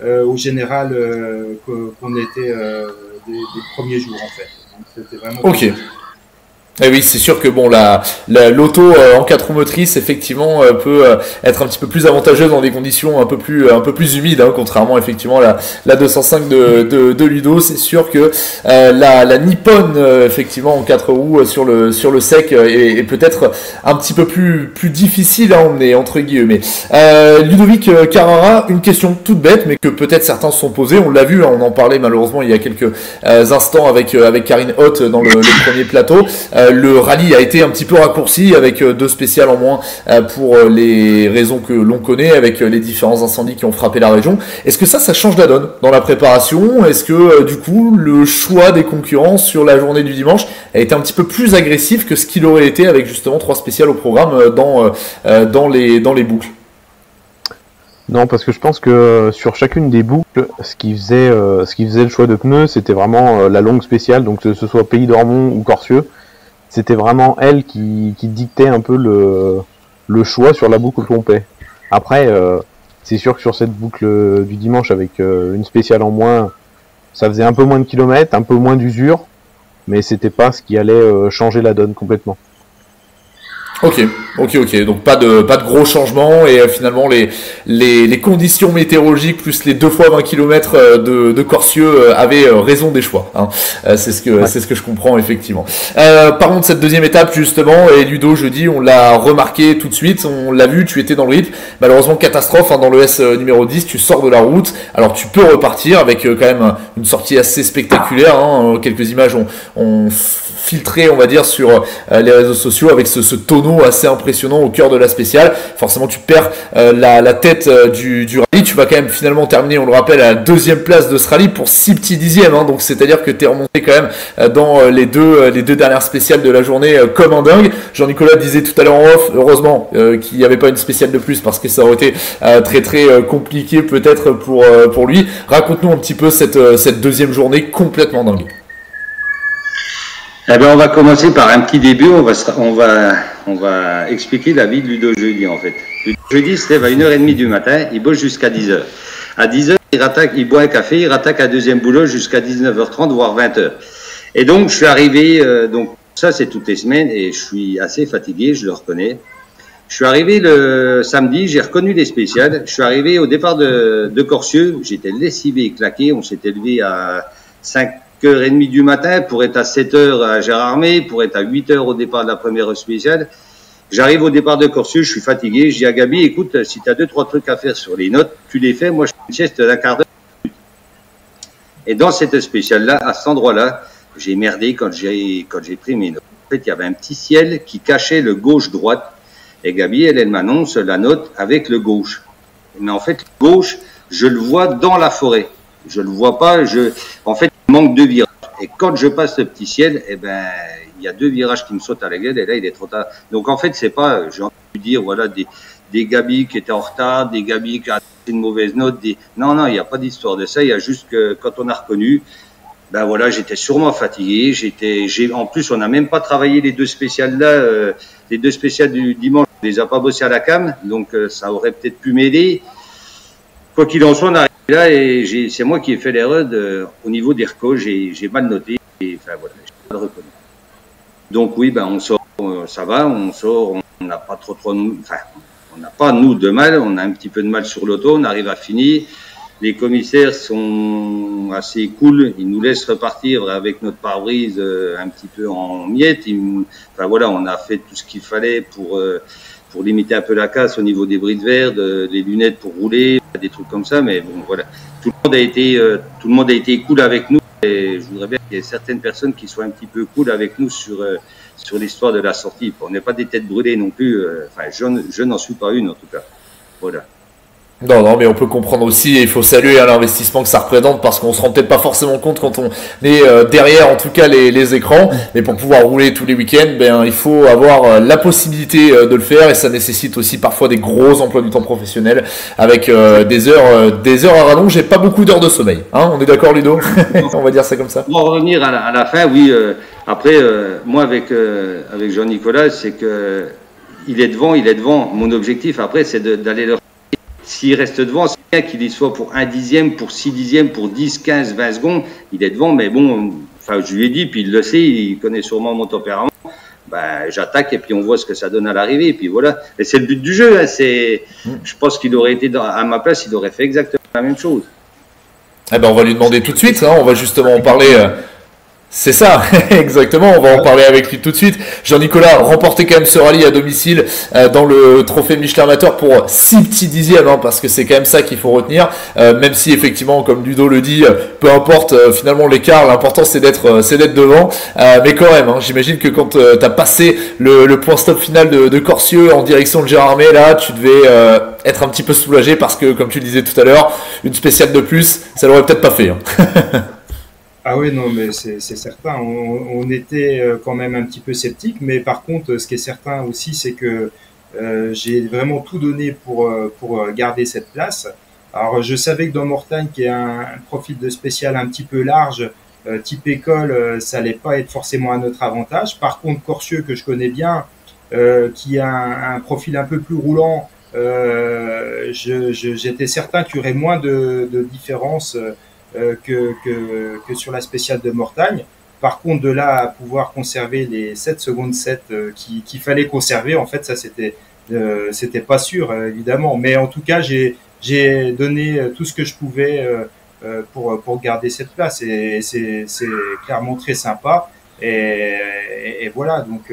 au général qu'on était des premiers jours en fait. Donc c'était vraiment. Ok. Et oui, c'est sûr que l'auto en 4 roues motrices effectivement peut être un petit peu plus avantageuse dans des conditions un peu plus humides, contrairement effectivement à la 205 de Ludo. C'est sûr que la Nippon effectivement en 4 roues sur le sec est peut-être un petit peu plus difficile à emmener entre guillemets. Ludovic Carrara, une question toute bête mais que peut-être certains se sont posés. On l'a vu, on en parlait malheureusement il y a quelques instants avec Karine Hoth dans le premier plateau. le rallye a été un petit peu raccourci avec 2 spéciales en moins pour les raisons que l'on connaît, avec les différents incendies qui ont frappé la région. Est-ce que ça change la donne dans la préparation? Est-ce que du coup le choix des concurrents sur la journée du dimanche a été un petit peu plus agressif que ce qu'il aurait été avec justement 3 spéciales au programme dans les boucles? Non, parce que je pense que sur chacune des boucles, ce qui faisait le choix de pneus, c'était vraiment la longue spéciale, donc que ce soit Pays d'Ormont ou Corcieux, c'était vraiment elle qui dictait un peu le choix sur la boucle complet. Après, c'est sûr que sur cette boucle du dimanche avec une spéciale en moins, ça faisait un peu moins de kilomètres, un peu moins d'usure, mais c'était pas ce qui allait changer la donne complètement. Ok. Donc pas de gros changements et finalement les conditions météorologiques plus les 2 fois 20 km de Corcieux avaient raison des choix. Hein. C'est ce que je comprends effectivement. Parlons de cette deuxième étape justement, et Ludo, jeudi, on l'a remarqué tout de suite, on l'a vu, tu étais dans le rythme. Malheureusement, catastrophe dans le S numéro 10, tu sors de la route. Alors tu peux repartir avec quand même une sortie assez spectaculaire. Hein. Quelques images ont filtré, on va dire, sur les réseaux sociaux avec ce tonneau assez impressionnant au cœur de la spéciale. Forcément, tu perds la tête du rallye. Tu vas quand même finalement terminer, on le rappelle, à la 2e place de ce rallye pour 6 petits dixièmes. Hein. Donc, c'est-à-dire que tu es remonté quand même dans les deux dernières spéciales de la journée comme un dingue. Jean-Nicolas disait tout à l'heure en off, heureusement qu'il n'y avait pas une spéciale de plus parce que ça aurait été très compliqué peut-être pour lui. Raconte-nous un petit peu cette deuxième journée complètement dingue. Eh ben, on va commencer par un petit début. On va expliquer la vie de Ludo Jeudi, en fait. Ludo Jeudi se lève à 1h30 du matin, il bosse jusqu'à 10h. À 10h, il boit un café, il rattaque un deuxième boulot jusqu'à 19h30, voire 20h. Et donc, je suis arrivé, donc, ça, c'est toutes les semaines, et je suis assez fatigué, je le reconnais. Je suis arrivé le samedi, j'ai reconnu les spéciales. Je suis arrivé au départ de Corcieux, j'étais lessivé et claqué, on s'était levé à 5h30 du matin pour être à 7h à Gérardmer, pour être à 8h au départ de la première spéciale. J'arrive au départ de Corcieux, je suis fatigué, je dis à Gabi, écoute, si tu as 2-3 trucs à faire sur les notes, tu les fais, moi je fais une sieste d'un quart d'heure. Et dans cette spéciale-là, à cet endroit-là, j'ai merdé quand j'ai pris mes notes. En fait, il y avait un petit ciel qui cachait le gauche-droite, et Gabi, elle m'annonce la note avec le gauche. Mais en fait, le gauche, je le vois dans la forêt. Je le vois pas, en fait, il manque 2 virages. Et quand je passe le petit ciel, eh ben, il y a 2 virages qui me sautent à la gueule, et là, il est trop tard. Donc, en fait, c'est pas, j'ai envie de dire, voilà, des Gabi qui étaient en retard, des Gabi qui a une mauvaise note, non, il n'y a pas d'histoire de ça. Il y a juste que, quand on a reconnu, ben voilà, j'étais sûrement fatigué, en plus, on n'a même pas travaillé les 2 spéciales là, les 2 spéciales du dimanche, on les a pas bossés à la cam, donc, ça aurait peut-être pu m'aider. Quoi qu'il en soit, on arrive là et c'est moi qui ai fait l'erreur au niveau des recos, j'ai mal noté et enfin voilà, j'ai pas le reconnu. Donc oui, ben on sort, ça va, on sort, on n'a pas trop, enfin on n'a pas nous de mal, on a un petit peu de mal sur l'auto, on arrive à finir. Les commissaires sont assez cool, ils nous laissent repartir avec notre pare-brise un petit peu en miettes. Enfin voilà, on a fait tout ce qu'il fallait pour limiter un peu la casse au niveau des bris de verre, des lunettes pour rouler, des trucs comme ça. Mais bon, voilà, tout le monde a été cool avec nous. Et je voudrais bien qu'il y ait certaines personnes qui soient un petit peu cool avec nous sur l'histoire de la sortie. On n'est pas des têtes brûlées non plus. Enfin, je n'en suis pas une en tout cas. Voilà. Non, mais on peut comprendre aussi, et il faut saluer l'investissement que ça représente, parce qu'on se rend peut-être pas forcément compte quand on est derrière, en tout cas, les écrans, mais pour pouvoir rouler tous les week-ends, ben, il faut avoir la possibilité de le faire, et ça nécessite aussi parfois des gros emplois du temps professionnels, avec des heures à rallonge et pas beaucoup d'heures de sommeil. Hein, on est d'accord, Ludo? On va dire ça comme ça. Pour en revenir à la fin, oui, après, moi, avec Jean-Nicolas, c'est que il est devant. Mon objectif, après, c'est d'aller le... S'il reste devant, c'est bien qu'il y soit pour 1 dixième, pour 6 dixièmes, pour 10, 15, 20 secondes. Il est devant, mais bon, enfin, je lui ai dit, puis il le sait, il connaît sûrement mon tempérament. Ben, j'attaque et puis on voit ce que ça donne à l'arrivée. Et puis voilà. Et c'est le but du jeu. Hein, je pense qu'il aurait été à ma place, il aurait fait exactement la même chose. Eh ben, on va lui demander tout de suite. Hein, on va justement en parler. C'est ça, exactement, on va en parler avec lui tout de suite. Jean-Nicolas remporté quand même ce rallye à domicile dans le trophée Michelin Amateur pour 6 petits dixièmes, hein, parce que c'est quand même ça qu'il faut retenir, même si effectivement, comme Ludo le dit, peu importe finalement l'écart, l'important c'est d'être devant, mais quand même, hein, j'imagine que quand t'as passé le point stop final de Corsieux en direction de Gérardmer, là tu devais être un petit peu soulagé parce que, comme tu le disais tout à l'heure, une spéciale de plus, ça l'aurait peut-être pas fait. Hein. Ah oui, non, mais c'est certain. On était quand même un petit peu sceptique, mais par contre, ce qui est certain aussi, c'est que j'ai vraiment tout donné pour garder cette place. Alors, je savais que dans Mortagne, qui est un profil de spécial un petit peu large, type école, ça allait pas être forcément à notre avantage. Par contre, Corsieux, que je connais bien, qui a un profil un peu plus roulant, j'étais certain qu'il y aurait moins de différence que sur la spéciale de Mortagne. Par contre, de là à pouvoir conserver les 7 secondes 7 qu'il fallait conserver, en fait, ça c'était pas sûr, évidemment. Mais en tout cas, j'ai donné tout ce que je pouvais pour garder cette place. Et c'est clairement très sympa. Et voilà, donc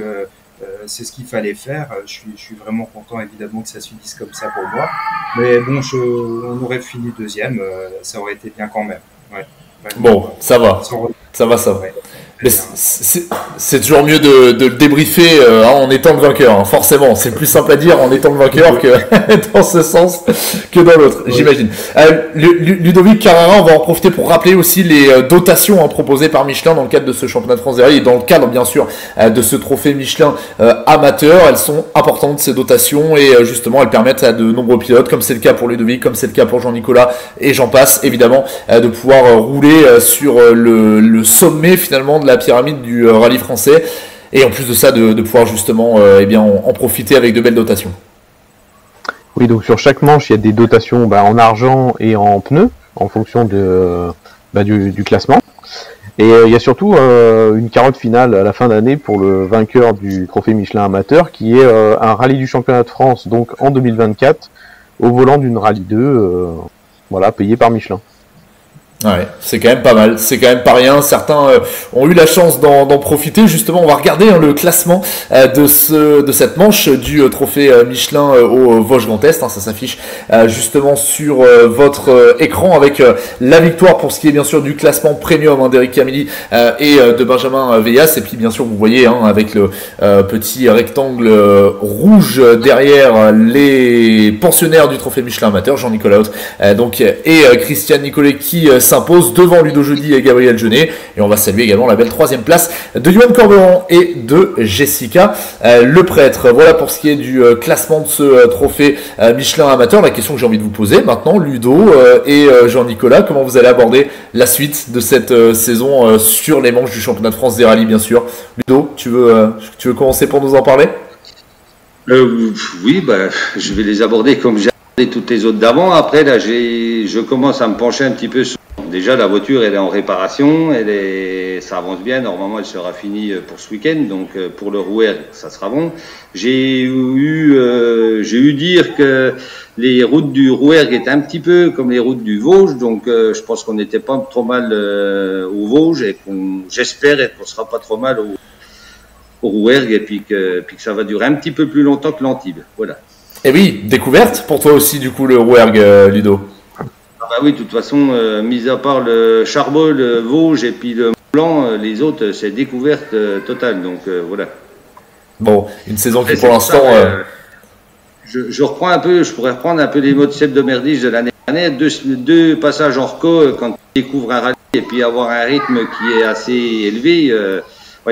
c'est ce qu'il fallait faire. Je suis vraiment content, évidemment, que ça se finisse comme ça pour moi. Mais bon, on aurait fini deuxième, ça aurait été bien quand même. Ouais. Bon, ça va. Ça va. Ouais. Mais c'est toujours mieux de le débriefer en étant le vainqueur, hein. Forcément, c'est plus simple à dire en étant le vainqueur que dans ce sens que dans l'autre, j'imagine. Ludovic Carrera, on va en profiter pour rappeler aussi les dotations proposées par Michelin dans le cadre de ce championnat de France des rallyes et dans le cadre bien sûr de ce trophée Michelin amateur. Elles sont importantes ces dotations et justement elles permettent à de nombreux pilotes, comme c'est le cas pour Ludovic, comme c'est le cas pour Jean-Nicolas et j'en passe évidemment, de pouvoir rouler sur le sommet finalement de la pyramide du rallye français et en plus de ça de pouvoir justement en profiter avec de belles dotations. Oui, donc sur chaque manche il y a des dotations en argent et en pneus en fonction du classement et il y a surtout une carotte finale à la fin d'année pour le vainqueur du trophée Michelin amateur qui est un rallye du championnat de France donc en 2024 au volant d'une rallye 2 payé par Michelin. Ouais, c'est quand même pas mal, c'est quand même pas rien. Certains ont eu la chance d'en profiter. Justement, on va regarder le classement de cette manche du trophée Michelin au Vosges Grand Est. Ça s'affiche justement sur votre écran avec la victoire pour ce qui est bien sûr du classement premium d'Eric Camilli et de Benjamin Veillas. Et puis bien sûr, vous voyez avec le petit rectangle rouge derrière les pensionnaires du trophée Michelin amateur, Jean-Nicolas Haute et Christian Nicolet qui s'impose devant Ludo Jeudi et Gabriel Jeunet. Et on va saluer également la belle troisième place de Yoann Corberan et de Jessica Le Prêtre. Voilà pour ce qui est du classement de ce trophée Michelin amateur. La question que j'ai envie de vous poser maintenant, Ludo et Jean-Nicolas, comment vous allez aborder la suite de cette saison sur les manches du championnat de France des rallyes, bien sûr. Ludo, tu veux commencer pour nous en parler? Oui, je vais les aborder comme j'ai abordé toutes les autres d'avant. Après, là, je commence à me pencher un petit peu sur... Déjà, la voiture, elle est en réparation, ça avance bien. Normalement, elle sera finie pour ce week-end. Donc, pour le Rouergue, ça sera bon. J'ai eu dire que les routes du Rouergue étaient un petit peu comme les routes du Vosges. Donc, je pense qu'on n'était pas trop mal au Vosges et j'espère qu'on sera pas trop mal au Rouergue et puis que ça va durer un petit peu plus longtemps que l'Antibes. Voilà. Et oui, découverte pour toi aussi, du coup, le Rouergue, Ludo. Oui, de toute façon, mis à part le Charbol, le Vosges et puis le Mont-Blanc, les autres, c'est découverte totale. Donc voilà. Bon, une saison qui pour l'instant... Je reprends un peu, je pourrais reprendre un peu les mots de Seb de Merdige de l'année dernière. Deux passages en reco quand tu découvres un rallye et puis avoir un rythme qui est assez élevé,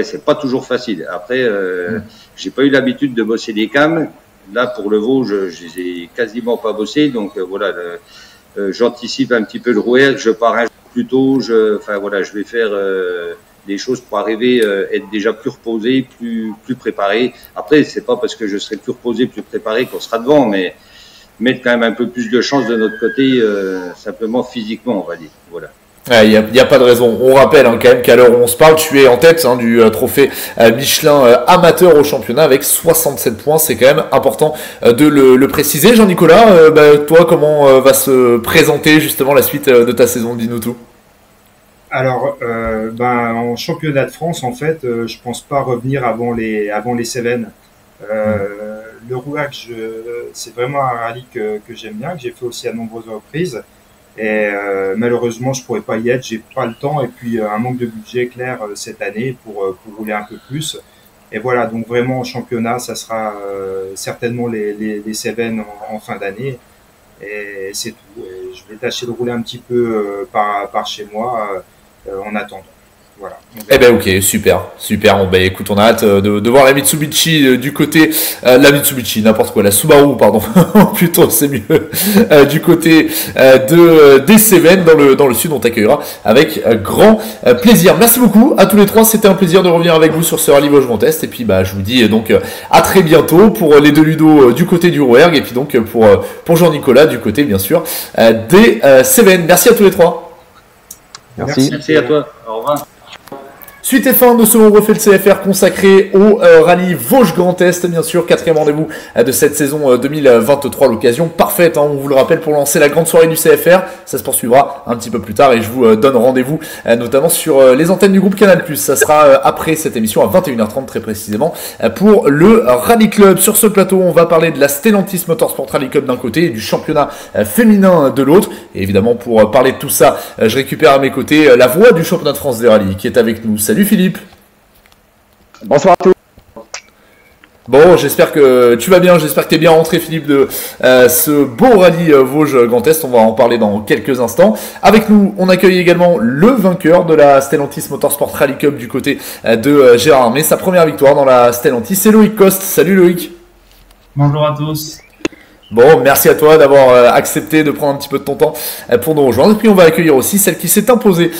c'est pas toujours facile. Après, j'ai pas eu l'habitude de bosser des cams. Là, pour le Vosges, je les ai quasiment pas bossés. Donc voilà... j'anticipe un petit peu le Rouergue, je pars un jour plus tôt, je vais faire des choses pour arriver être déjà plus reposé, plus préparé. Après, c'est pas parce que je serai plus reposé, plus préparé qu'on sera devant, mais mettre quand même un peu plus de chance de notre côté, simplement physiquement, on va dire. Voilà. Il n'y a pas de raison. On rappelle quand même qu'à l'heure où on se parle, tu es en tête du trophée Michelin amateur au championnat avec 67 points. C'est quand même important de le préciser. Jean-Nicolas, toi, comment va se présenter justement la suite de ta saison? Dis-nous tout. Alors, en championnat de France, en fait, je pense pas revenir avant les Cévennes. Le Rouergue, c'est vraiment un rallye que j'aime bien, que j'ai fait aussi à nombreuses reprises. Et malheureusement, je pourrais pas y être, j'ai pas le temps. Et puis un manque de budget clair cette année pour rouler un peu plus. Et voilà, donc vraiment en championnat, ça sera certainement les Cévennes en fin d'année. Et c'est tout. Et je vais tâcher de rouler un petit peu par chez moi en attendant. Voilà. Eh ben ok, super, super. Bon, ben écoute, on a hâte de voir la Mitsubishi du côté, la Mitsubishi, n'importe quoi, la Subaru, pardon, plutôt c'est mieux, du côté des Cévennes dans le sud. On t'accueillera avec grand plaisir. Merci beaucoup à tous les trois. C'était un plaisir de revenir avec vous sur ce rallye Vosges Grand Est. Et puis bah je vous dis donc à très bientôt pour les deux Ludo du côté du Rouergue et puis donc pour Jean-Nicolas du côté bien sûr des Cévennes. Merci à tous les trois. Merci. Merci à toi. Au revoir. Suite et fin de ce refait de CFR consacré au rallye Vosges Grand Est, bien sûr, quatrième rendez-vous de cette saison 2023, l'occasion parfaite, on vous le rappelle, pour lancer la grande soirée du CFR. Ça se poursuivra un petit peu plus tard et je vous donne rendez-vous notamment sur les antennes du groupe Canal+. Ça sera après cette émission à 21h30 très précisément pour le Rallye Club. Sur ce plateau, on va parler de la Stellantis Motorsport Rally Club d'un côté et du championnat féminin de l'autre. Et évidemment, pour parler de tout ça, je récupère à mes côtés la voix du championnat de France des rallyes qui est avec nous. Salut Philippe. Bonsoir à tous. Bon, j'espère que tu vas bien, j'espère que tu es bien rentré Philippe de ce beau rallye Vosges Grand Est, on va en parler dans quelques instants. Avec nous, on accueille également le vainqueur de la Stellantis Motorsport Rally Cup du côté de Gérard Armé, sa première victoire dans la Stellantis, c'est Loïc Coste. Salut Loïc. Bonjour à tous. Bon, merci à toi d'avoir accepté de prendre un petit peu de ton temps pour nous rejoindre. Et puis on va accueillir aussi celle qui s'est imposée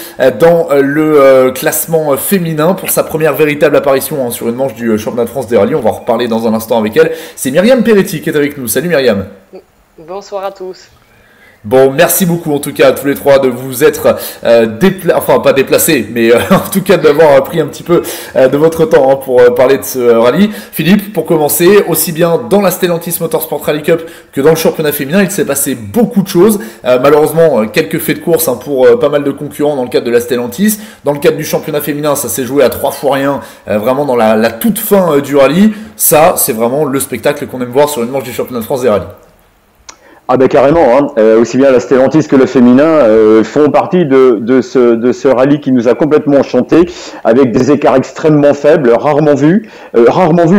dans le classement féminin pour sa première véritable apparition sur une manche du championnat de France des rallyes. On va en reparler dans un instant avec elle. C'est Myriam Peretti qui est avec nous. Salut Myriam. Bonsoir à tous. Bon, merci beaucoup en tout cas à tous les trois de vous être enfin pas déplacés, mais en tout cas d'avoir pris un petit peu de votre temps pour parler de ce rallye. Philippe, pour commencer, aussi bien dans la Stellantis Motorsport Rally Cup que dans le championnat féminin, il s'est passé beaucoup de choses. Malheureusement, quelques faits de course pour pas mal de concurrents dans le cadre de la Stellantis. Dans le cadre du championnat féminin, ça s'est joué à 3 fois rien, vraiment dans la toute fin du rallye. Ça, c'est vraiment le spectacle qu'on aime voir sur une manche du championnat de France des rallyes. Ah ben carrément, aussi bien la Stellantis que le féminin font partie de ce rallye qui nous a complètement enchanté, avec des écarts extrêmement faibles, rarement vus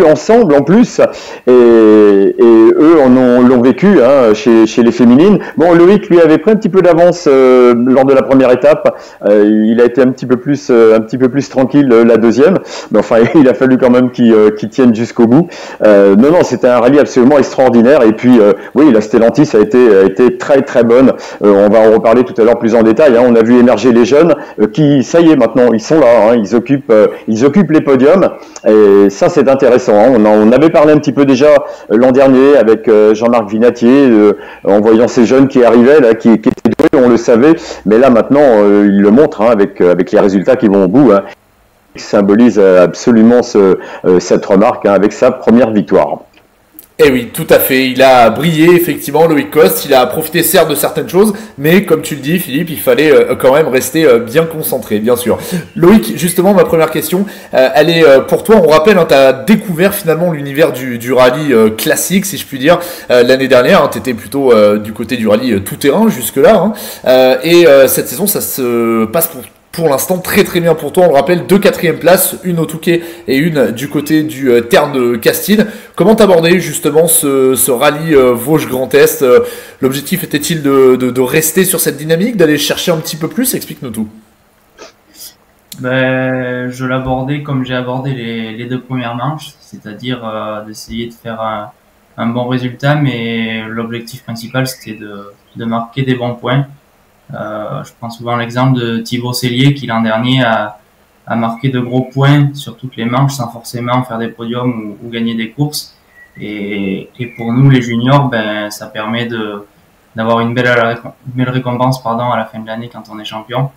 ensemble en plus, et eux l'ont vécu chez les féminines. Bon, Loïc lui avait pris un petit peu d'avance lors de la première étape, il a été un petit peu plus tranquille la deuxième, mais enfin il a fallu quand même qu'il tienne jusqu'au bout. Non, c'était un rallye absolument extraordinaire, et puis oui, la Stellantis a été très très bonne. On va en reparler tout à l'heure plus en détail. On a vu émerger les jeunes qui, ça y est, maintenant ils sont là. Ils occupent les podiums. Et ça c'est intéressant. On avait parlé un petit peu déjà l'an dernier avec Jean-Marc Vinatier en voyant ces jeunes qui arrivaient là, qui étaient doués, on le savait. Mais là maintenant ils le montrent avec les résultats qui vont au bout. Il symbolise absolument cette remarque avec sa première victoire. Eh oui, tout à fait. Il a brillé, effectivement, Loïc Coste. Il a profité, certes, de certaines choses, mais comme tu le dis, Philippe, il fallait quand même rester bien concentré, bien sûr. Loïc, justement, ma première question, elle est pour toi. On rappelle, tu as découvert finalement l'univers du rallye classique, si je puis dire, l'année dernière. Tu étais plutôt du côté du rallye tout-terrain jusque-là. Et cette saison, ça se passe pour l'instant très très bien pour toi. On le rappelle, 2 quatrièmes places, une au Touquet et une du côté du Terne de Castille. Comment t'aborder justement ce rallye Vosges Grand Est? L'objectif était-il de rester sur cette dynamique, d'aller chercher un petit peu plus? Explique-nous tout. Je l'abordais comme j'ai abordé les 2 premières manches, c'est-à-dire d'essayer de faire un bon résultat, mais l'objectif principal c'était de marquer des bons points. Je prends souvent l'exemple de Thibaut Cellier qui l'an dernier a marqué de gros points sur toutes les manches sans forcément faire des podiums ou gagner des courses. Et pour nous les juniors, ça permet d'avoir une belle récompense à la fin de l'année quand on est champion.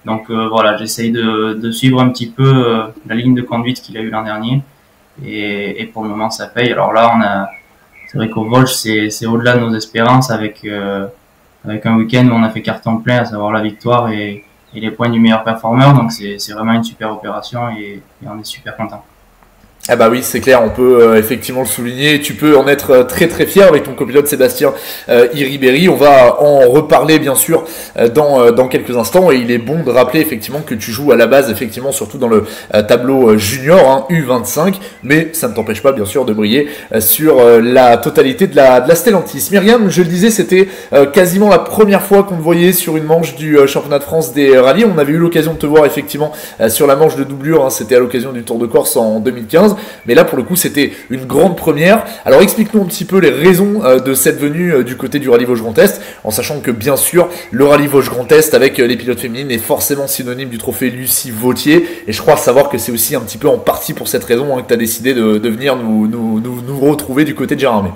Donc voilà, j'essaye de suivre un petit peu la ligne de conduite qu'il a eu l'an dernier. Et pour le moment ça paye. Alors là c'est vrai qu'au Vosges c'est au-delà de nos espérances avec un week-end où on a fait carton plein, à savoir la victoire et les points du meilleur performeur. Donc c'est vraiment une super opération et on est super content. Ah bah oui, c'est clair, on peut effectivement le souligner. Tu peux en être très très fier avec ton copilote Sébastien Iriberi. On va en reparler bien sûr dans quelques instants, et il est bon de rappeler effectivement que tu joues à la base effectivement surtout dans le tableau junior, hein, U25, mais ça ne t'empêche pas bien sûr de briller sur la totalité de la Stellantis. Myriam, je le disais, c'était quasiment la première fois qu'on te voyait sur une manche du championnat de France des rallyes. On avait eu l'occasion de te voir effectivement sur la manche de doublure, hein, c'était à l'occasion du Tour de Corse en 2015. Mais là, pour le coup, c'était une grande première. Alors, explique-nous un petit peu les raisons de cette venue du côté du Rallye Vosges Grand Est, en sachant que, bien sûr, le Rallye Vosges Grand Est, avec les pilotes féminines, est forcément synonyme du trophée Lucie Vautier. Et je crois savoir que c'est aussi un petit peu en partie pour cette raison, hein, que tu as décidé de venir nous retrouver du côté de Gérardmer.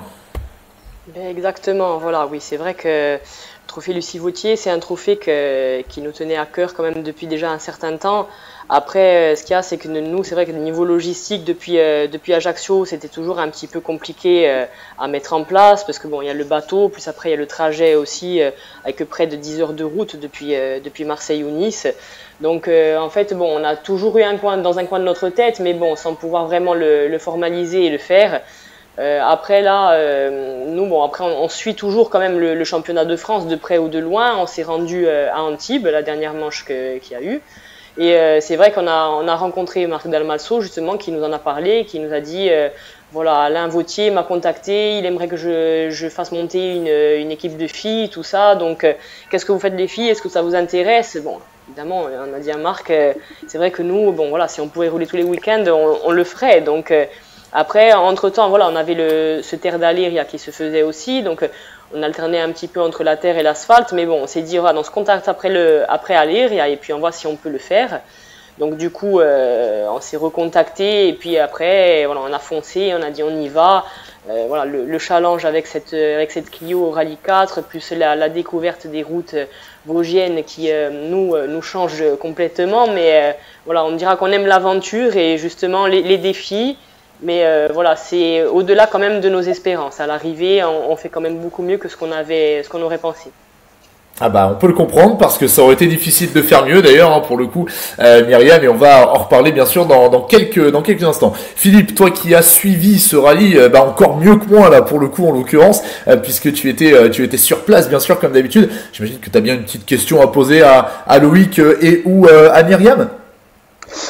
Exactement, voilà, oui, c'est vrai que le trophée Lucie Vautier, c'est un trophée qui nous tenait à cœur quand même depuis déjà un certain temps. Après, ce qu'il y a, c'est que nous, c'est vrai que le niveau logistique, depuis Ajaccio, c'était toujours un petit peu compliqué à mettre en place, parce que bon, il y a le bateau, plus après il y a le trajet aussi, avec près de 10 heures de route depuis Marseille ou Nice. Donc en fait, bon, on a toujours eu dans un coin de notre tête, mais bon, sans pouvoir vraiment le formaliser et le faire. Après là, nous, bon, après on suit toujours quand même le championnat de France de près ou de loin. On s'est rendu à Antibes, la dernière manche qu'il y a eu. Et c'est vrai qu'on a rencontré Marc Dalmasso justement, qui nous en a parlé, qui nous a dit voilà, Alain Vautier m'a contacté, il aimerait que je fasse monter une équipe de filles, tout ça. Donc qu'est-ce que vous faites les filles? Est-ce que ça vous intéresse? Bon, évidemment, on a dit à Marc, c'est vrai que nous, bon voilà, si on pouvait rouler tous les week-ends, on le ferait. Donc après, entre-temps, voilà, on avait ce terre d'Aléria qui se faisait aussi, donc on alternait un petit peu entre la terre et l'asphalte, mais bon, on s'est dit, voilà, on se contacte après Aléria et puis on voit si on peut le faire. Donc du coup, on s'est recontacté et puis après, voilà, on a foncé, on a dit on y va. Voilà, le challenge avec cette Clio Rallye 4, plus la découverte des routes vosgiennes qui nous change complètement, mais voilà, on dira qu'on aime l'aventure et justement les défis. Mais voilà, c'est au-delà quand même de nos espérances. À l'arrivée, on fait quand même beaucoup mieux que ce qu'on aurait pensé. Ah bah on peut le comprendre, parce que ça aurait été difficile de faire mieux d'ailleurs, hein, pour le coup, Myriam, et on va en reparler bien sûr dans quelques instants. Philippe, toi qui as suivi ce rallye, bah encore mieux que moi là pour le coup en l'occurrence, puisque tu étais sur place bien sûr comme d'habitude. J'imagine que tu as bien une petite question à poser à Loïc et ou à Myriam.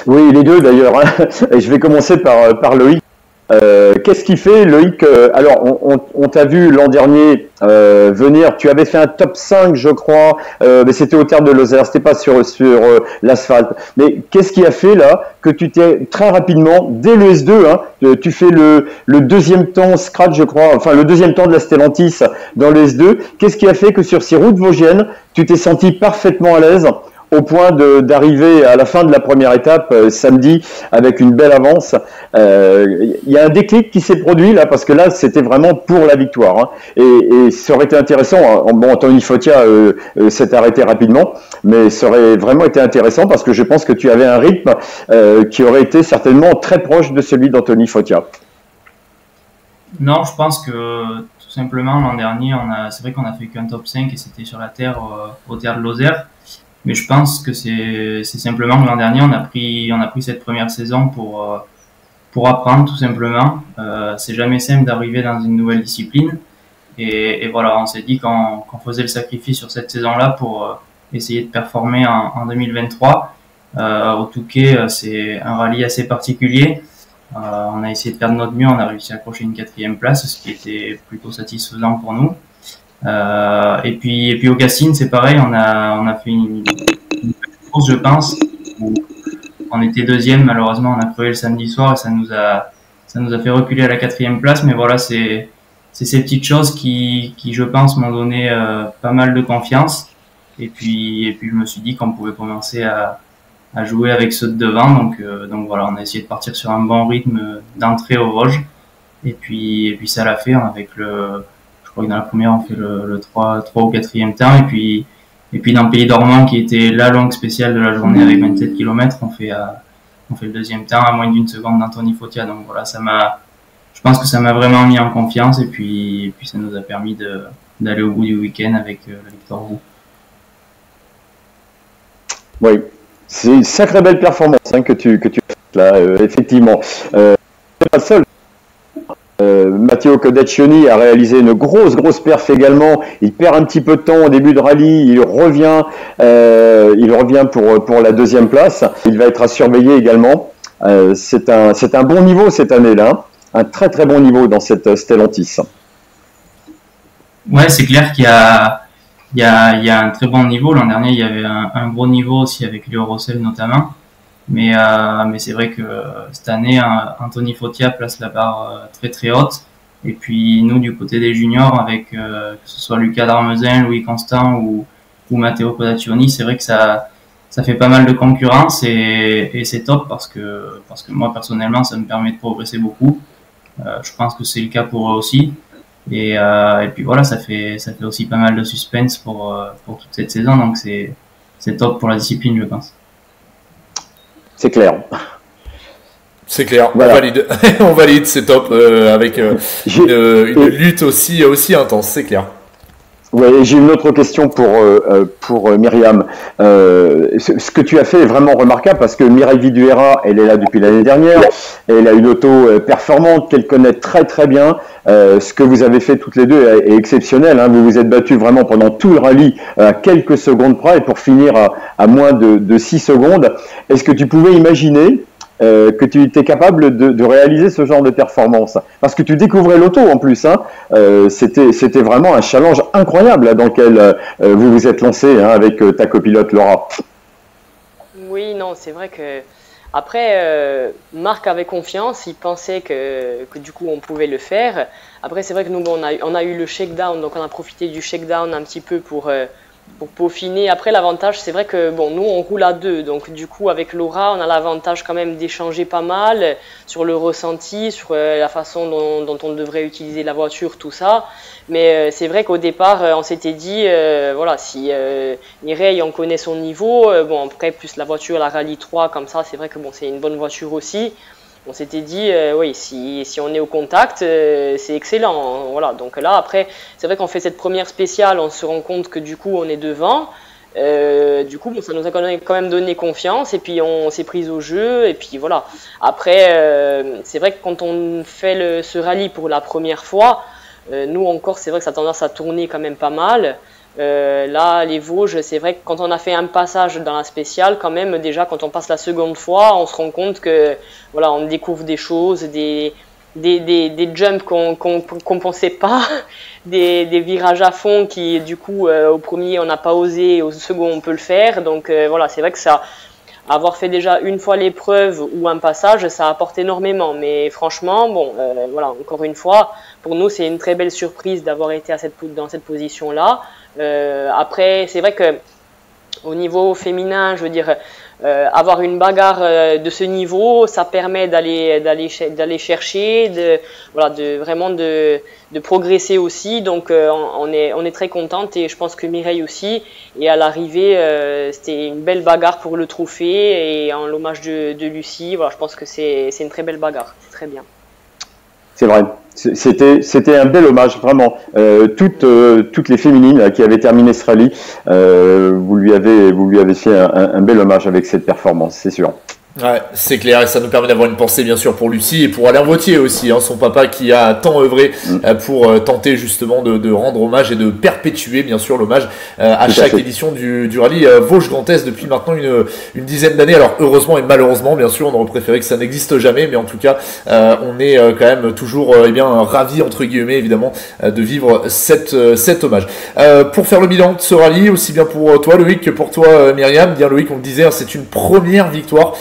Oui, les deux d'ailleurs, hein. Et je vais commencer par Loïc. Qu'est-ce qui fait, Loïc? Alors, on t'a vu l'an dernier venir. Tu avais fait un top 5, je crois, mais c'était au terme de Lozère, c'était pas sur l'asphalte. Mais qu'est-ce qui a fait là que tu t'es très rapidement, dès le S2, hein, tu fais le deuxième temps scratch, je crois, enfin le deuxième temps de la Stellantis dans le S2. Qu'est-ce qui a fait que sur ces routes vosgiennes, tu t'es senti parfaitement à l'aise, au point d'arriver à la fin de la première étape samedi avec une belle avance? Il y a un déclic qui s'est produit là, parce que là c'était vraiment pour la victoire, hein. Et ça aurait été intéressant, hein. Bon, Anthony Fotia s'est arrêté rapidement, mais ça aurait vraiment été intéressant parce que je pense que tu avais un rythme qui aurait été certainement très proche de celui d'Anthony Fotia. Non, je pense que tout simplement l'an dernier, c'est vrai qu'on a fait qu'un top 5 et c'était sur la terre au terre de Lozère. Mais je pense que c'est simplement que l'an dernier, on a pris cette première saison pour apprendre tout simplement. C'est jamais simple d'arriver dans une nouvelle discipline. Et voilà, on s'est dit qu'on faisait le sacrifice sur cette saison-là pour essayer de performer en 2023. Au Touquet, c'est un rallye assez particulier. On a essayé de faire de notre mieux, on a réussi à accrocher une 4e place, ce qui était plutôt satisfaisant pour nous. Et puis au Cassine, c'est pareil, on a fait une course, je pense, où on était 2e, malheureusement on a crevé le samedi soir et ça nous a fait reculer à la 4e place. Mais voilà, c'est ces petites choses qui je pense m'ont donné pas mal de confiance. Et puis je me suis dit qu'on pouvait commencer à jouer avec ceux de devant. Donc voilà, on a essayé de partir sur un bon rythme d'entrée aux Vosges. Et puis ça l'a fait, avec je crois que dans la première, on fait le 3 ou 4e temps. Et puis dans le Pays Dormant, qui était la longue spéciale de la journée avec 27 km, on fait le 2e temps à moins d'1 seconde d'Anthony Fotia. Donc voilà, je pense que ça m'a vraiment mis en confiance. Et puis ça nous a permis d'aller au bout du week-end avec la victoire au bout. Oui, c'est une sacrée belle performance que tu as faite là, effectivement. C'est pas le seul. Matteo Codaccioni a réalisé une grosse perf également. Il perd un petit peu de temps au début de rallye. Il revient pour la deuxième place. Il va être à surveiller également. C'est un bon niveau cette année-là. Un très bon niveau dans cette Stellantis. Ouais, c'est clair qu'il y a un très bon niveau. L'an dernier, il y avait un gros niveau aussi avec Léo Rossel notamment. Mais c'est vrai que cette année, Anthony Fautia place la barre très haute. Et puis nous, du côté des juniors, avec que ce soit Lucas Darmezin, Louis Constant ou Matteo Codaccioni, c'est vrai que ça fait pas mal de concurrence et c'est top parce que moi personnellement, ça me permet de progresser beaucoup. Je pense que c'est le cas pour eux aussi. Et puis voilà, ça fait aussi pas mal de suspense pour toute cette saison. Donc c'est top pour la discipline, je pense. C'est clair. C'est clair, voilà. On valide, on valide, c'est top, avec une lutte aussi intense, c'est clair. Ouais, j'ai une autre question pour Myriam. Ce que tu as fait est vraiment remarquable parce que Mireille Viduera, elle est là depuis l'année dernière. Elle a une auto performante qu'elle connaît très bien. Ce que vous avez fait toutes les deux est exceptionnel. Vous vous êtes battus vraiment pendant tout le rallye à quelques secondes près pour finir à moins de 6 secondes. Est-ce que tu pouvais imaginer que tu étais capable de réaliser ce genre de performance? Parce que tu découvrais l'auto en plus. C'était vraiment un challenge incroyable dans lequel vous vous êtes lancé avec ta copilote Laura. Oui, non, c'est vrai que après, Marc avait confiance, il pensait que du coup on pouvait le faire. Après, c'est vrai que nous, on a eu le shakedown, donc on a profité du shakedown un petit peu pour peaufiner. Après, l'avantage, c'est vrai que nous, on roule à deux, donc du coup, avec Laura, on a l'avantage quand même d'échanger pas mal sur le ressenti, sur la façon dont on devrait utiliser la voiture, tout ça. Mais c'est vrai qu'au départ, on s'était dit, voilà, si Mireille, on connaît son niveau, après, plus la voiture, la Rallye 3, comme ça, c'est vrai que c'est une bonne voiture aussi. On s'était dit, oui, si on est au contact, c'est excellent. Voilà. Donc là, après, c'est vrai qu'on fait cette première spéciale, on se rend compte que du coup, on est devant. Du coup, ça nous a quand même donné confiance et puis on s'est pris au jeu. Et puis voilà. Après, c'est vrai que quand on fait ce rallye pour la première fois, nous encore, c'est vrai que ça a tendance à tourner quand même pas mal. Là, les Vosges, c'est vrai que quand on a fait un passage dans la spéciale, quand même, déjà, quand on passe la seconde fois, on se rend compte que, voilà, on découvre des choses, des jumps qu'on pensait pas, des virages à fond qui, du coup, au premier, on n'a pas osé, au second, on peut le faire. Donc, voilà, c'est vrai que ça, avoir fait déjà une fois l'épreuve ou un passage, ça apporte énormément. Mais franchement, voilà, encore une fois, pour nous, c'est une très belle surprise d'avoir été dans cette position-là. Après, c'est vrai que au niveau féminin, je veux dire, avoir une bagarre de ce niveau, ça permet d'aller chercher, vraiment de progresser aussi. Donc, on est très contente et je pense que Mireille aussi. Et à l'arrivée, c'était une belle bagarre pour le trophée et en l'hommage de Lucie. Voilà, je pense que c'est une très belle bagarre. C'est très bien. C'est vrai. C'était un bel hommage, vraiment. Toutes les féminines qui avaient terminé ce rallye, vous lui avez fait un bel hommage avec cette performance, c'est sûr. Ouais, c'est clair, et ça nous permet d'avoir une pensée bien sûr pour Lucie et pour Alain Vautier aussi, son papa qui a tant œuvré pour tenter justement de rendre hommage et de perpétuer bien sûr l'hommage à chaque édition du rallye Vosges Grand Est depuis maintenant une dizaine d'années. Alors heureusement et malheureusement, bien sûr, on aurait préféré que ça n'existe jamais, mais en tout cas, on est quand même toujours ravis entre guillemets évidemment de vivre cet hommage. Pour faire le bilan de ce rallye, aussi bien pour toi Loïc que pour toi Myriam, bien Loïc, on le disait, c'est une première victoire